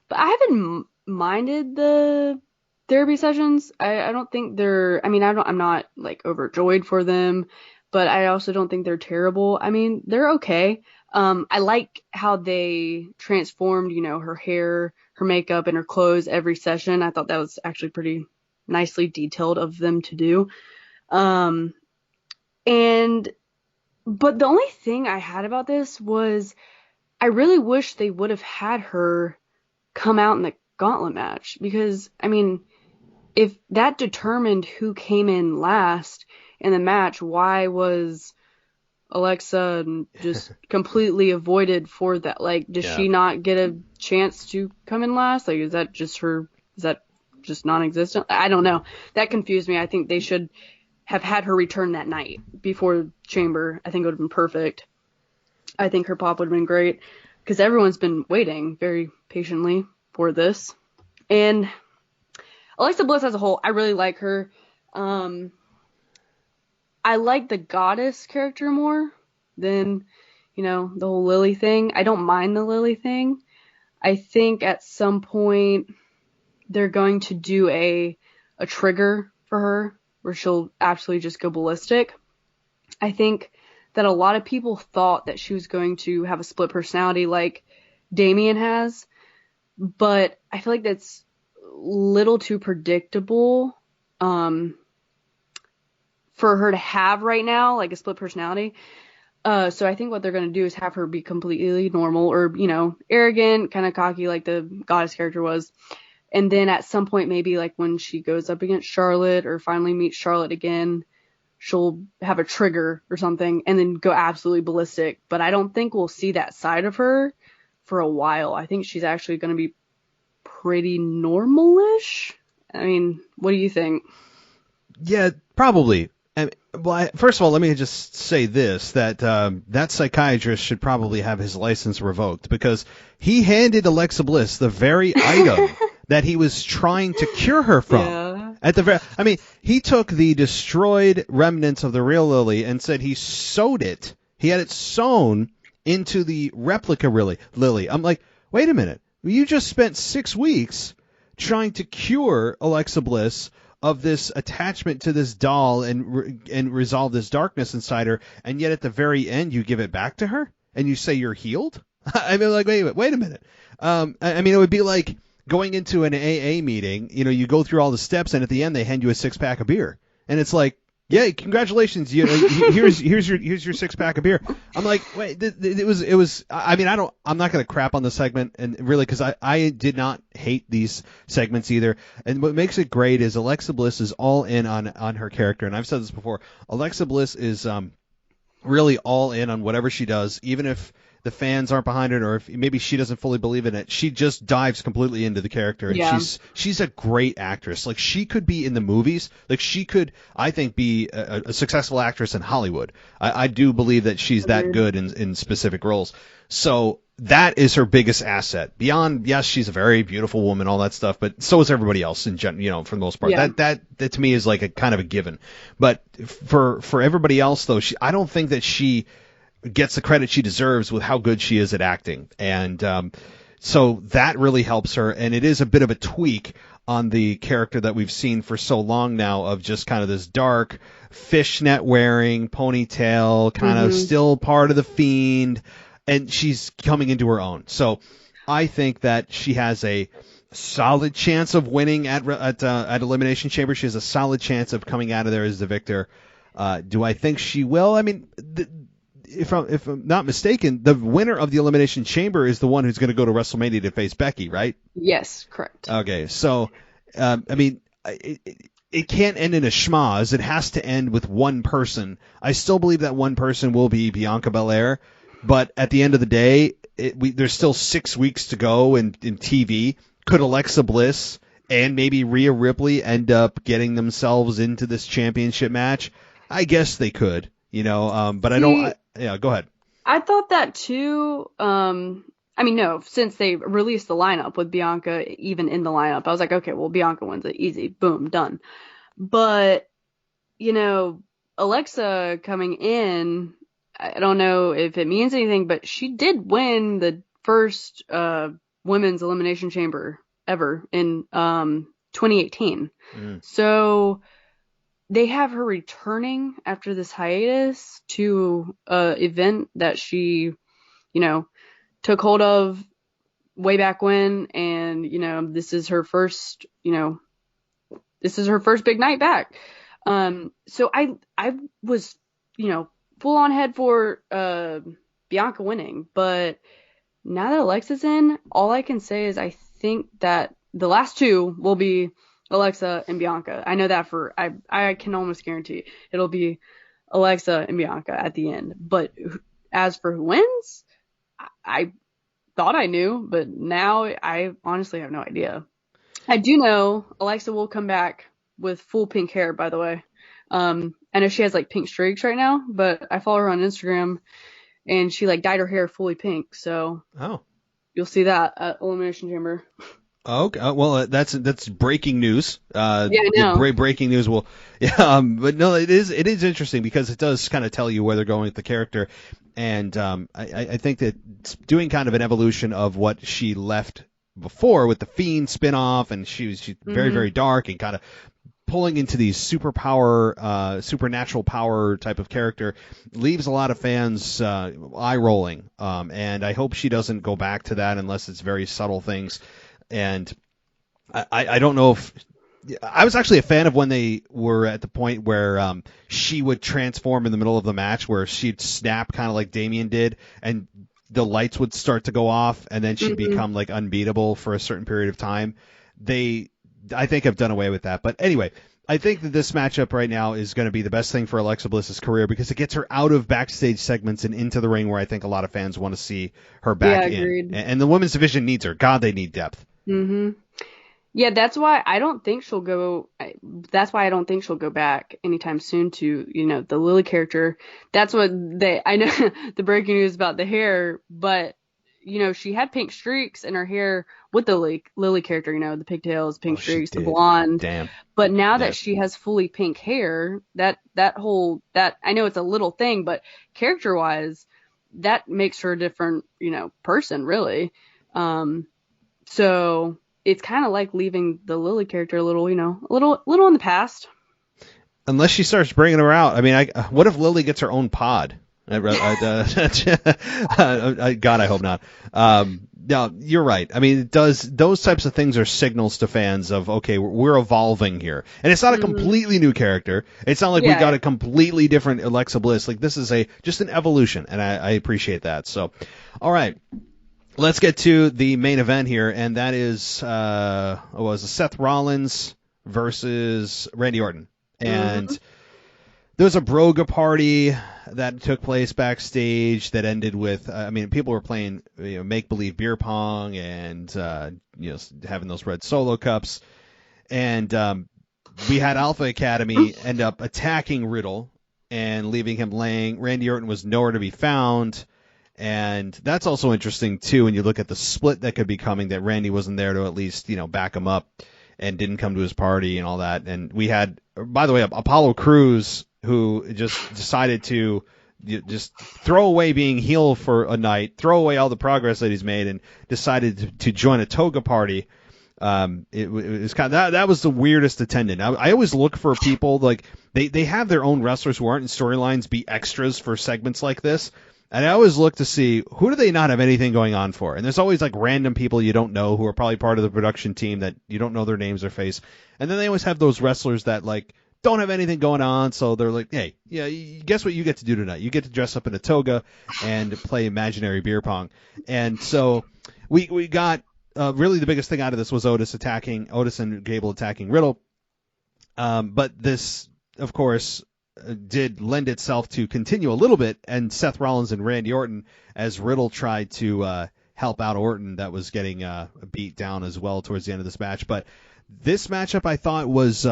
but I haven't minded the therapy sessions. I don't think they're, I'm not like overjoyed for them, but I also don't think they're terrible. I mean, they're okay. I like how they transformed, her hair, her makeup, and her clothes every session. I thought that was actually pretty nicely detailed of them to do. But the only thing I had about this was I really wish they would have had her come out in the gauntlet match, because, if that determined who came in last in the match, why was Alexa just completely avoided for that? Like, does she not get a chance to come in last? Like, is that just non-existent? I don't know. That confused me. I think they should have had her return that night before Chamber. I think it would have been perfect. I think her pop would have been great, because everyone's been waiting very patiently for this. And Alexa Bliss as a whole, I really like her. I like the goddess character more than, the whole Lily thing. I don't mind the Lily thing. I think at some point they're going to do a trigger for her where she'll absolutely just go ballistic. I think that a lot of people thought that she was going to have a split personality like Damian has, but I feel like that's little too predictable for her to have right now, like a split personality. So I think what they're going to do is have her be completely normal or, arrogant, kind of cocky like the goddess character was. And then at some point, maybe like when she goes up against Charlotte or finally meets Charlotte again, she'll have a trigger or something and then go absolutely ballistic. But I don't think we'll see that side of her for a while. I think she's actually going to be pretty normalish. What do you think? Yeah, probably. Well, first of all, let me just say this, that that psychiatrist should probably have his license revoked, because he handed Alexa Bliss the very item that he was trying to cure her from. Yeah. He took the destroyed remnants of the real Lily and said he sewed it. He had it sewn into the replica Lily. I'm like, wait a minute. You just spent 6 weeks trying to cure Alexa Bliss of this attachment to this doll and resolve this darkness inside her, and yet at the very end you give it back to her and you say you're healed? Wait a minute. It would be like going into an AA meeting. You go through all the steps, and at the end they hand you a 6-pack of beer, and it's like, yay, congratulations! Here's your 6-pack of beer. I'm like, wait, it was. I'm not going to crap on the segment, and really, because I did not hate these segments either. And what makes it great is Alexa Bliss is all in on her character, and I've said this before. Alexa Bliss is really all in on whatever she does, even if the fans aren't behind it, or if maybe she doesn't fully believe in it. She just dives completely into the character, and she's a great actress. Like, she could be in the movies. Like, she could, I think, be a successful actress in Hollywood. I do believe that she's that good in specific roles. So that is her biggest asset. Beyond, yes, she's a very beautiful woman, all that stuff, but so is everybody else in general, for the most part. Yeah. That to me is like a kind of a given. But for everybody else, though, I don't think that she gets the credit she deserves with how good she is at acting. And so that really helps her, and it is a bit of a tweak on the character that we've seen for so long now of just kind of this dark fishnet wearing ponytail, kind of still part of the Fiend, and she's coming into her own. So I think that she has a solid chance of winning at Elimination Chamber. She has a solid chance of coming out of there as the victor. Do I think she will? I mean, if I'm not mistaken, the winner of the Elimination Chamber is the one who's going to go to WrestleMania to face Becky, right? Yes, correct. Okay, so I mean, it can't end in a schmaz. It has to end with one person. I still believe that one person will be Bianca Belair, but at the end of the day, there's still 6 weeks to go in TV. Could Alexa Bliss and maybe Rhea Ripley end up getting themselves into this championship match? I guess they could, but I don't. Yeah, go ahead. I thought that too. I mean, no, since they released the lineup with Bianca even in the lineup, I was like, okay, well, Bianca wins it. Easy. Boom. Done. But, Alexa coming in, I don't know if it means anything, but she did win the first women's Elimination Chamber ever in 2018. So they have her returning after this hiatus to an event that she, took hold of way back when, and this is her first big night back. So I was full on head for Bianca winning, but now that Alexa's in, all I can say is I think that the last two will be Alexa and Bianca. I know that I can almost guarantee it'll be Alexa and Bianca at the end. But as for who wins, I thought I knew, but now I honestly have no idea. I do know Alexa will come back with full pink hair, by the way. I know she has like pink streaks right now, but I follow her on Instagram and she like dyed her hair fully pink. So you'll see that at Elimination Chamber. Okay, well, that's breaking news. Yeah, I know. Breaking news will, but no, it is interesting because it does kind of tell you where they're going with the character, and I think that it's doing kind of an evolution of what she left before with the Fiend spinoff, and she's very very dark and kind of pulling into these supernatural power type of character, leaves a lot of fans eye rolling, and I hope she doesn't go back to that unless it's very subtle things. And I don't know if I was actually a fan of when they were at the point where she would transform in the middle of the match, where she'd snap kind of like Damien did, and the lights would start to go off, and then she'd become like unbeatable for a certain period of time. I think have done away with that. But anyway, I think that this matchup right now is going to be the best thing for Alexa Bliss's career because it gets her out of backstage segments and into the ring, where I think a lot of fans want to see her back in. Agreed. And the women's division needs her. God, they need depth. Yeah, that's why I don't think she'll go. That's why I don't think she'll go back anytime soon to the Lily character. That's what I know the breaking news about the hair, but she had pink streaks in her hair with the Lily character. The pigtails, pink streaks, the blonde. Damn. But now that she has fully pink hair, that I know it's a little thing, but character wise, that makes her a different person really. So it's kind of like leaving the Lily character a little in the past. Unless she starts bringing her out. I mean, what if Lily gets her own pod? God, I hope not. No, you're right. I mean, those types of things are signals to fans of, okay, we're evolving here. And it's not a completely new character. It's not like we got a completely different Alexa Bliss. Like, this is just an evolution, and I appreciate that. So, all right. Let's get to the main event here, and that is Seth Rollins versus Randy Orton. And there was a broga party that took place backstage that ended with, people were playing make-believe beer pong and having those red Solo cups. And we had Alpha Academy end up attacking Riddle and leaving him laying. Randy Orton was nowhere to be found. And that's also interesting too when you look at the split that could be coming, that Randy wasn't there to at least, back him up and didn't come to his party and all that. And we had, by the way, Apollo Crews, who just decided to just throw away being heel for a night, throw away all the progress that he's made, and decided to join a toga party. It was kind of, that was the weirdest attendant. I always look for people, like they have their own wrestlers who aren't in storylines be extras for segments like this. And I always look to see who do they not have anything going on for. And there's always like random people you don't know who are probably part of the production team that you don't know their names or face. And then they always have those wrestlers that like don't have anything going on, so they're like, hey, yeah, guess what you get to do tonight? You get to dress up in a toga and play imaginary beer pong. And so we got really the biggest thing out of this was Otis and Gable attacking Riddle. But this, of course, did lend itself to continue a little bit, and Seth Rollins and Randy Orton, as Riddle tried to help out Orton, that was getting beat down as well towards the end of this match. But this matchup, I thought, was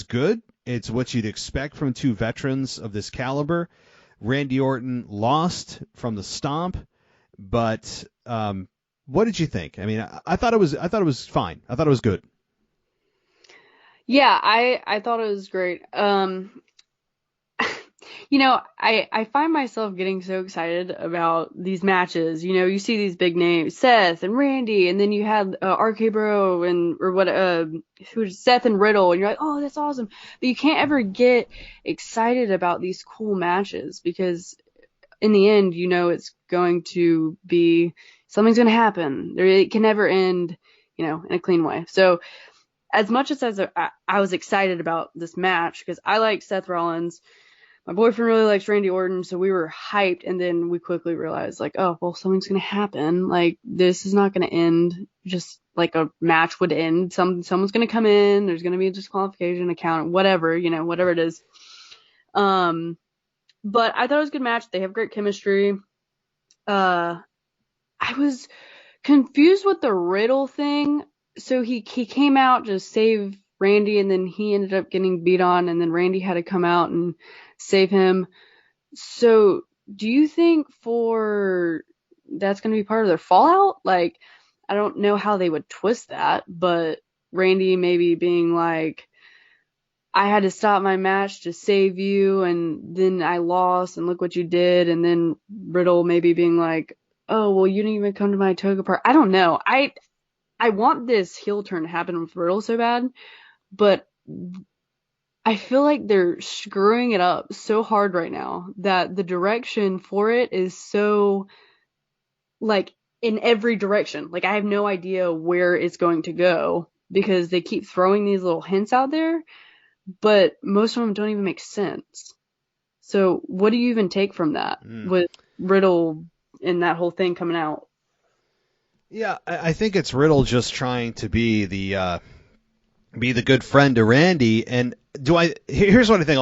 good. It's what you'd expect from two veterans of this caliber. Randy Orton lost from the stomp, but what did you think? I mean, I thought it was fine. I thought it was good. Yeah, I thought it was great. I find myself getting so excited about these matches. You see these big names, Seth and Randy, and then you had RK Bro Seth and Riddle, and you're like, oh, that's awesome. But you can't ever get excited about these cool matches because in the end, it's going to be, something's going to happen. It can never end, in a clean way. So as much as I was excited about this match, because I like Seth Rollins, my boyfriend really likes Randy Orton, so we were hyped, and then we quickly realized, like, oh, well, something's going to happen. Like, this is not going to end just like a match would end. Someone's going to come in, there's going to be a disqualification account, whatever, whatever it is. But I thought it was a good match. They have great chemistry. I was confused with the Riddle thing. So he came out to save Randy, and then he ended up getting beat on, and then Randy had to come out and save him. So do you think that's going to be part of their fallout? Like, I don't know how they would twist that, but Randy maybe being like, I had to stop my match to save you, and then I lost, and look what you did. And then Riddle maybe being like, oh, well, you didn't even come to my toga part. I don't know. I want this heel turn to happen with Riddle so bad, but I feel like they're screwing it up so hard right now that the direction for it is so, like, in every direction. Like, I have no idea where it's going to go because they keep throwing these little hints out there, but most of them don't even make sense. So what do you even take from that with Riddle and that whole thing coming out? Yeah, I think it's Riddle just trying to be the good friend to Randy. And here's what I think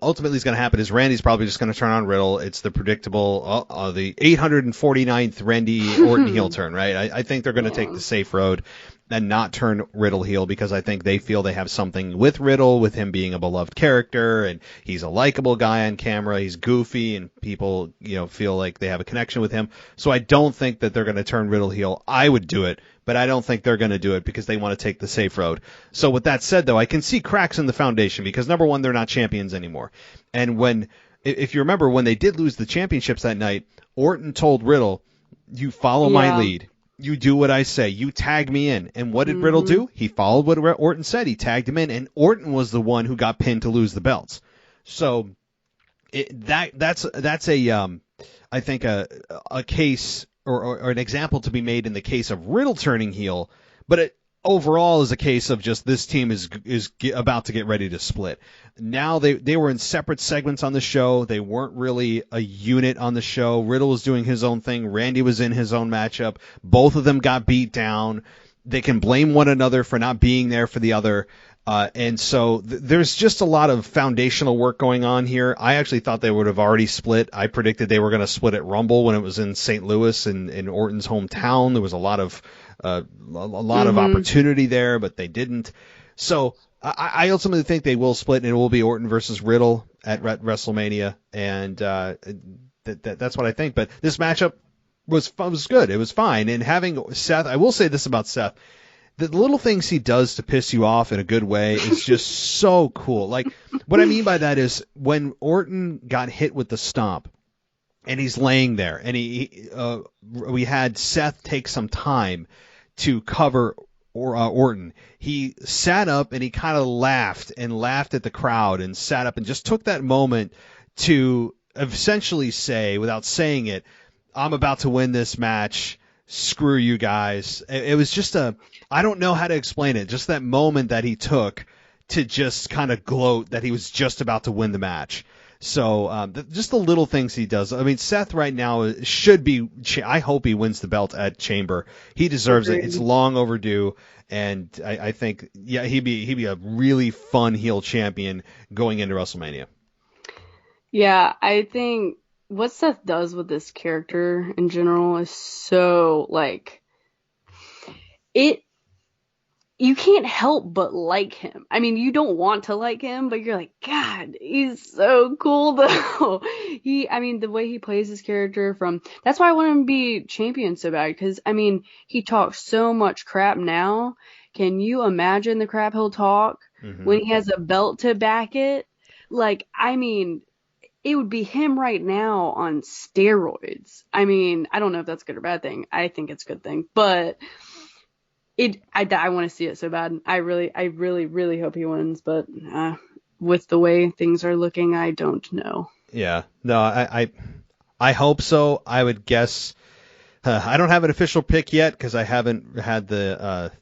ultimately is going to happen is Randy's probably just going to turn on Riddle. It's the predictable, the 849th Randy Orton heel turn, right? I think they're going to take the safe road and not turn Riddle heel because I think they feel they have something with Riddle, with him being a beloved character, and he's a likable guy on camera. He's goofy, and people, feel like they have a connection with him. So I don't think that they're going to turn Riddle heel. I would do it, but I don't think they're going to do it because they want to take the safe road. So with that said, though, I can see cracks in the foundation because, number one, they're not champions anymore. And if you remember, when they did lose the championships that night, Orton told Riddle, you follow my lead. You do what I say. You tag me in. And what did Riddle do? He followed what Orton said. He tagged him in, and Orton was the one who got pinned to lose the belts. So that's I think a case or an example to be made in the case of Riddle turning heel, but it overall is a case of just this team is about to get ready to split. Now they were in separate segments on the show. They weren't really a unit on the show. Riddle was doing his own thing. Randy was in his own matchup. Both of them got beat down. They can blame one another for not being there for the other. And so there's just a lot of foundational work going on here. I actually thought they would have already split. I predicted they were going to split at Rumble when it was in St. Louis in Orton's hometown. There was a lot of opportunity there, but they didn't. So I ultimately think they will split, and it will be Orton versus Riddle at WrestleMania. And that's what I think. But this matchup was good. It was fine. And having Seth, I will say this about Seth. The little things he does to piss you off in a good way is just so cool. Like, what I mean by that is when Orton got hit with the stomp and he's laying there and we had Seth take some time to cover Orton. He sat up and he kind of laughed at the crowd and sat up and just took that moment to essentially say, without saying it, I'm about to win this match. Screw you guys. It was just I don't know how to explain it. Just that moment that he took to just kind of gloat that he was just about to win the match. So just the little things he does. I mean, Seth right now should be, I hope he wins the belt at Chamber. He deserves it. It's long overdue. And I think, yeah, he'd be a really fun heel champion going into WrestleMania. Yeah, I think what Seth does with this character in general is so, like, you can't help but like him. I mean, you don't want to like him, but you're like, God, he's so cool though. The way he plays his character that's why I want him to be champion so bad, because, I mean, he talks so much crap now. Can you imagine the crap he'll talk when he has a belt to back it? Like, I mean, it would be him right now on steroids. I mean, I don't know if that's a good or bad thing. I think it's a good thing, but I want to see it so bad. I really, really hope he wins, but with the way things are looking, I don't know. Yeah, no, I hope so. I would guess. I don't have an official pick yet because I haven't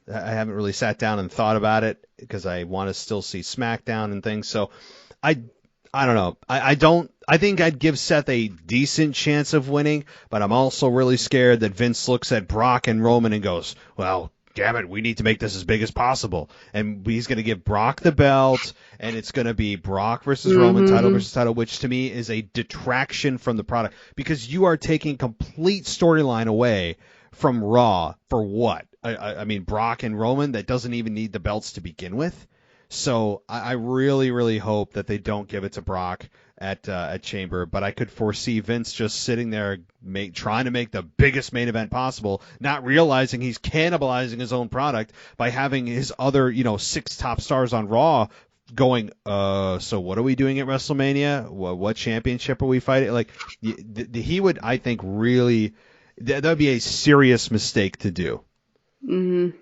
really sat down and thought about it because I want to still see SmackDown and things. So I don't know. I think I'd give Seth a decent chance of winning, but I'm also really scared that Vince looks at Brock and Roman and goes, well, damn it, we need to make this as big as possible. And he's going to give Brock the belt, and it's going to be Brock versus Roman, title versus title, which to me is a detraction from the product because you are taking complete storyline away from Raw for what? I mean, Brock and Roman, that doesn't even need the belts to begin with. So I really, really hope that they don't give it to Brock at Chamber, but I could foresee Vince just sitting there trying to make the biggest main event possible, not realizing he's cannibalizing his own product by having his other, 6 top stars on Raw going, so what are we doing at WrestleMania? What championship are we fighting? Like, he would, I think, really, that would be a serious mistake to do. I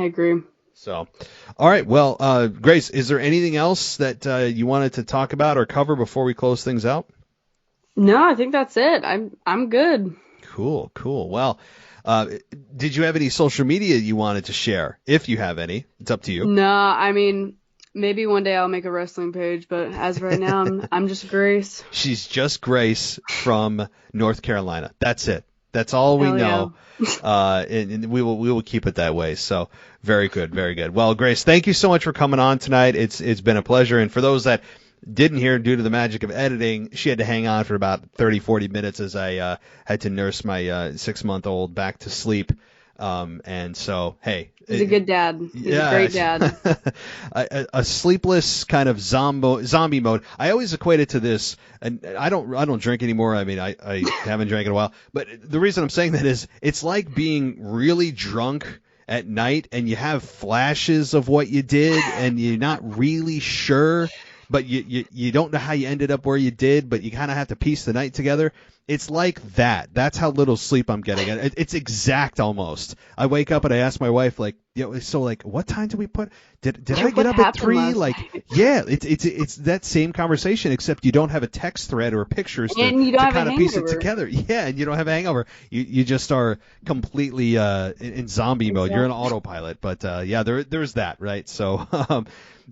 agree. So, all right. Well, Grace, is there anything else that you wanted to talk about or cover before we close things out? No, I think that's it. I'm good. Cool. Well, did you have any social media you wanted to share? If you have any, it's up to you. No, I mean, maybe one day I'll make a wrestling page, but as of right now, I'm just Grace. She's just Grace from North Carolina. That's it. That's all we know. And we will keep it that way. So very good. Well, Grace, thank you so much for coming on tonight. It's been a pleasure. And for those that didn't hear, due to the magic of editing, she had to hang on for about 30-40 minutes as I had to nurse my 6-month-old back to sleep. And so, hey, he's a good dad. He's a great dad. a sleepless kind of zombie mode. I always equate it to this, and I don't drink anymore. I mean, I haven't drank in a while. But the reason I'm saying that is it's like being really drunk at night and you have flashes of what you did and you're not really sure, but you don't know how you ended up where you did, but you kind of have to piece the night together. It's like that. That's how little sleep I'm getting. It's exact almost. I wake up and I ask my wife, like, so like, what time did we put? Did I get up at 3? Like, yeah, it's that same conversation, except you don't have a text thread or pictures to kind of piece it together. Yeah, and you don't have a hangover. You just are completely in zombie mode. You're in autopilot. But yeah, there's that, right? So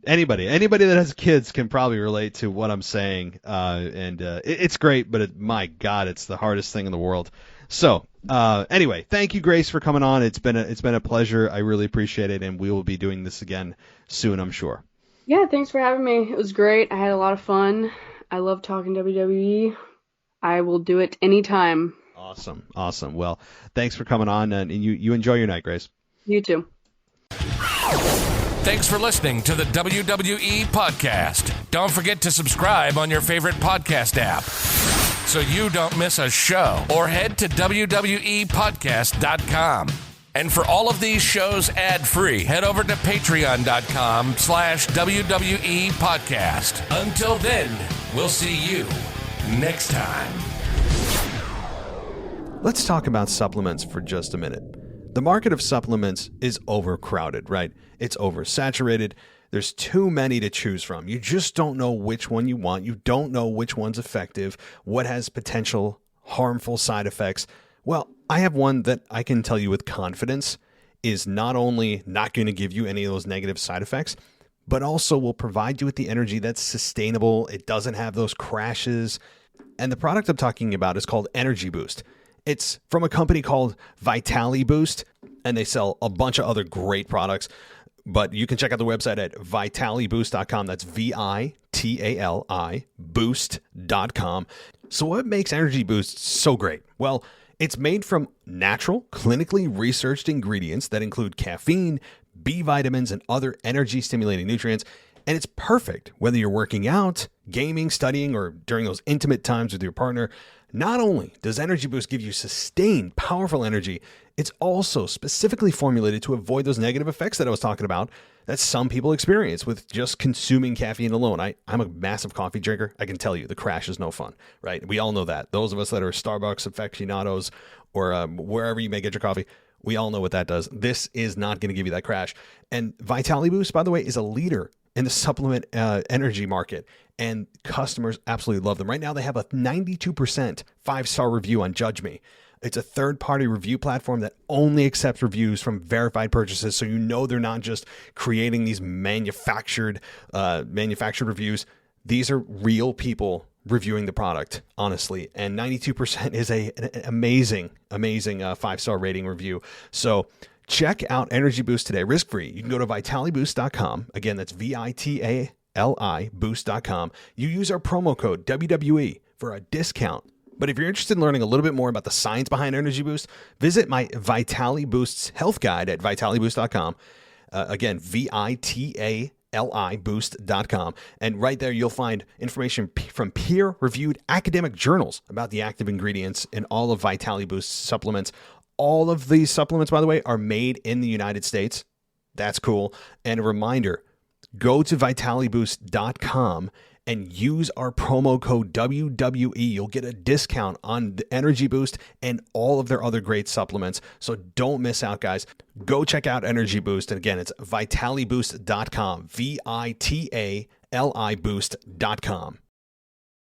anybody that has kids can probably relate to what I'm saying, and it's great, but my God, it's the hardest thing in the world. So anyway, thank you, Grace, for coming on. It's been a pleasure. I really appreciate it, and we will be doing this again soon, I'm sure. Yeah, thanks for having me. It was great. I had a lot of fun. I love talking WWE. I will do it anytime. Awesome. Well, thanks for coming on, and you enjoy your night, Grace. You too. Thanks for listening to the WWE Podcast. Don't forget to subscribe on your favorite podcast app. so you don't miss a show, or head to WWEpodcast.com. And for all of these shows ad-free, head over to patreon.com/WWE Podcast. Until then, we'll see you next time. Let's talk about supplements for just a minute. The market of supplements is overcrowded, right? It's oversaturated. There's too many to choose from. You just don't know which one you want. You don't know which one's effective, what has potential harmful side effects. Well, I have one that I can tell you with confidence is not only not going to give you any of those negative side effects, but also will provide you with the energy that's sustainable. It doesn't have those crashes. And the product I'm talking about is called Energy Boost. It's from a company called Vitali Boost, and they sell a bunch of other great products. But you can check out the website at vitaliboost.com. That's VITALI boost.com. So what makes Energy Boost so great? Well, it's made from natural, clinically researched ingredients that include caffeine, B vitamins, and other energy-stimulating nutrients. And it's perfect whether you're working out, gaming, studying, or during those intimate times with your partner. Not only does Energy Boost give you sustained, powerful energy, it's also specifically formulated to avoid those negative effects that I was talking about that some people experience with just consuming caffeine alone. I'm a massive coffee drinker. I can tell you the crash is no fun, right? We all know that. Those of us that are Starbucks aficionados or wherever you may get your coffee, we all know what that does. This is not going to give you that crash. And Vitali Boost, by the way, is a leader in the supplement energy market, and customers absolutely love them. Right now, they have a 92% 5-star review on Judge Me. It's a third-party review platform that only accepts reviews from verified purchases, so you know they're not just creating these manufactured reviews. These are real people reviewing the product, honestly, and 92% is an amazing 5-star rating review. So check out Energy Boost today, risk-free. You can go to vitaliboost.com. Again, that's VITALI boost.com. You use our promo code WWE for a discount. But if you're interested in learning a little bit more about the science behind Energy Boost, visit my Vitali Boost's health guide at vitaliboost.com. Again, VITALI boost.com. And right there, you'll find information from peer-reviewed academic journals about the active ingredients in all of Vitali Boost's supplements. All of these supplements, by the way, are made in the United States. That's cool. And a reminder, go to vitaliboost.com and use our promo code WWE. You'll get a discount on the Energy Boost and all of their other great supplements. So don't miss out, guys. Go check out Energy Boost. And again, it's vitaliboost.com, VITALI boost.com.